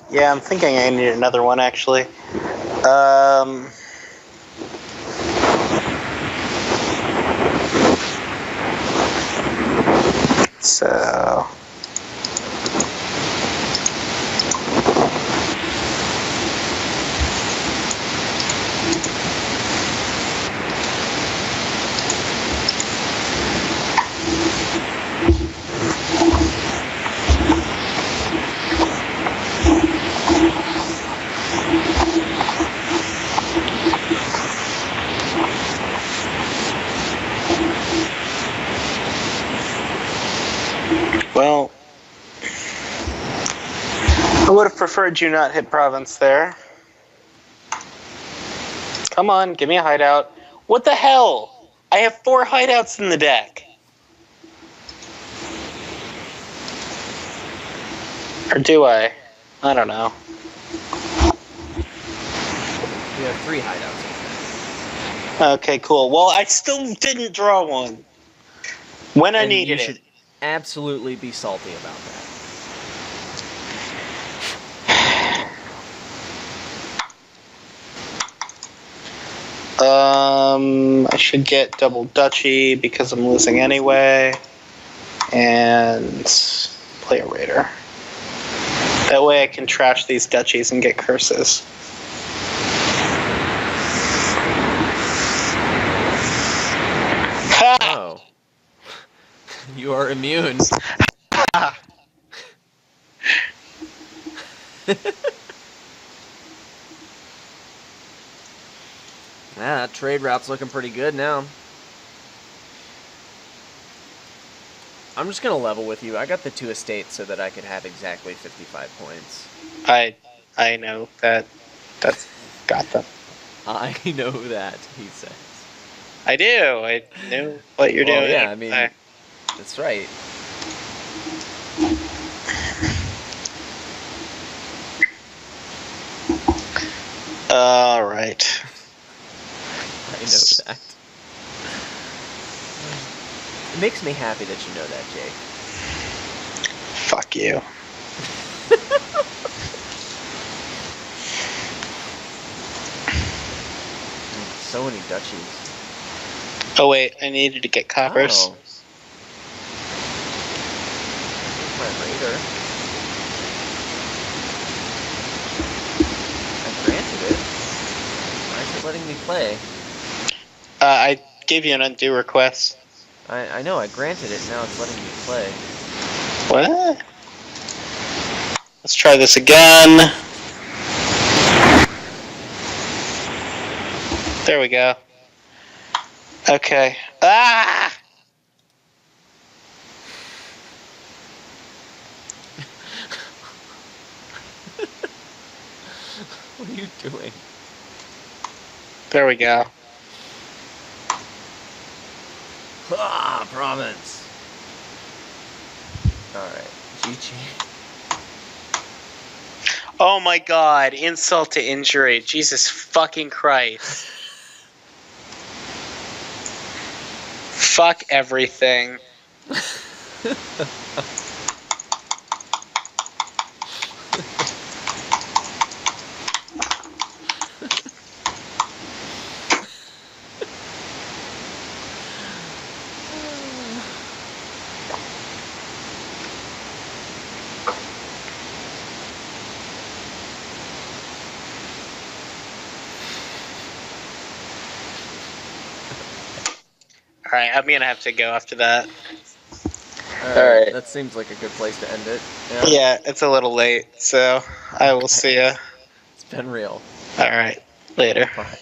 Yeah, I'm thinking I need another one actually. So encourage you not hit province there. Come on, give me a hideout. What the hell? I have 4 hideouts in the deck. Or do I? I don't know. We have 3 hideouts. Okay, cool. Well, I still didn't draw one. When I And needed you it. should absolutely be salty about that. I should get double duchy because I'm losing anyway. And play a raider. That way I can trash these duchies and get curses. Ha! Oh. You are immune. Yeah, that trade route's looking pretty good now. I'm just gonna level with you. I got the 2 estates so that I could have exactly 55 points. I know that. That's got them. I know that, he says. I do. I know what you're Well, doing. yeah, I mean, that's right. All right. I know that. It makes me happy that you know that, Jake. Fuck you. So many duchies. Oh wait, I needed to get coppers. Oh. My raider. I granted it. Why is it letting me play? I gave you an undo request. I know, I granted it, now it's letting me play. What? Let's try this again. There we go. Okay. Ah! What are you doing? There we go. Ah, province. Alright, GG. Oh my god, insult to injury. Jesus fucking Christ. Fuck everything. Alright, I'm gonna have to go after that. Alright. That seems like a good place to end it. Yeah, it's a little late, so I will see ya. It's been real. Alright, later. Bye.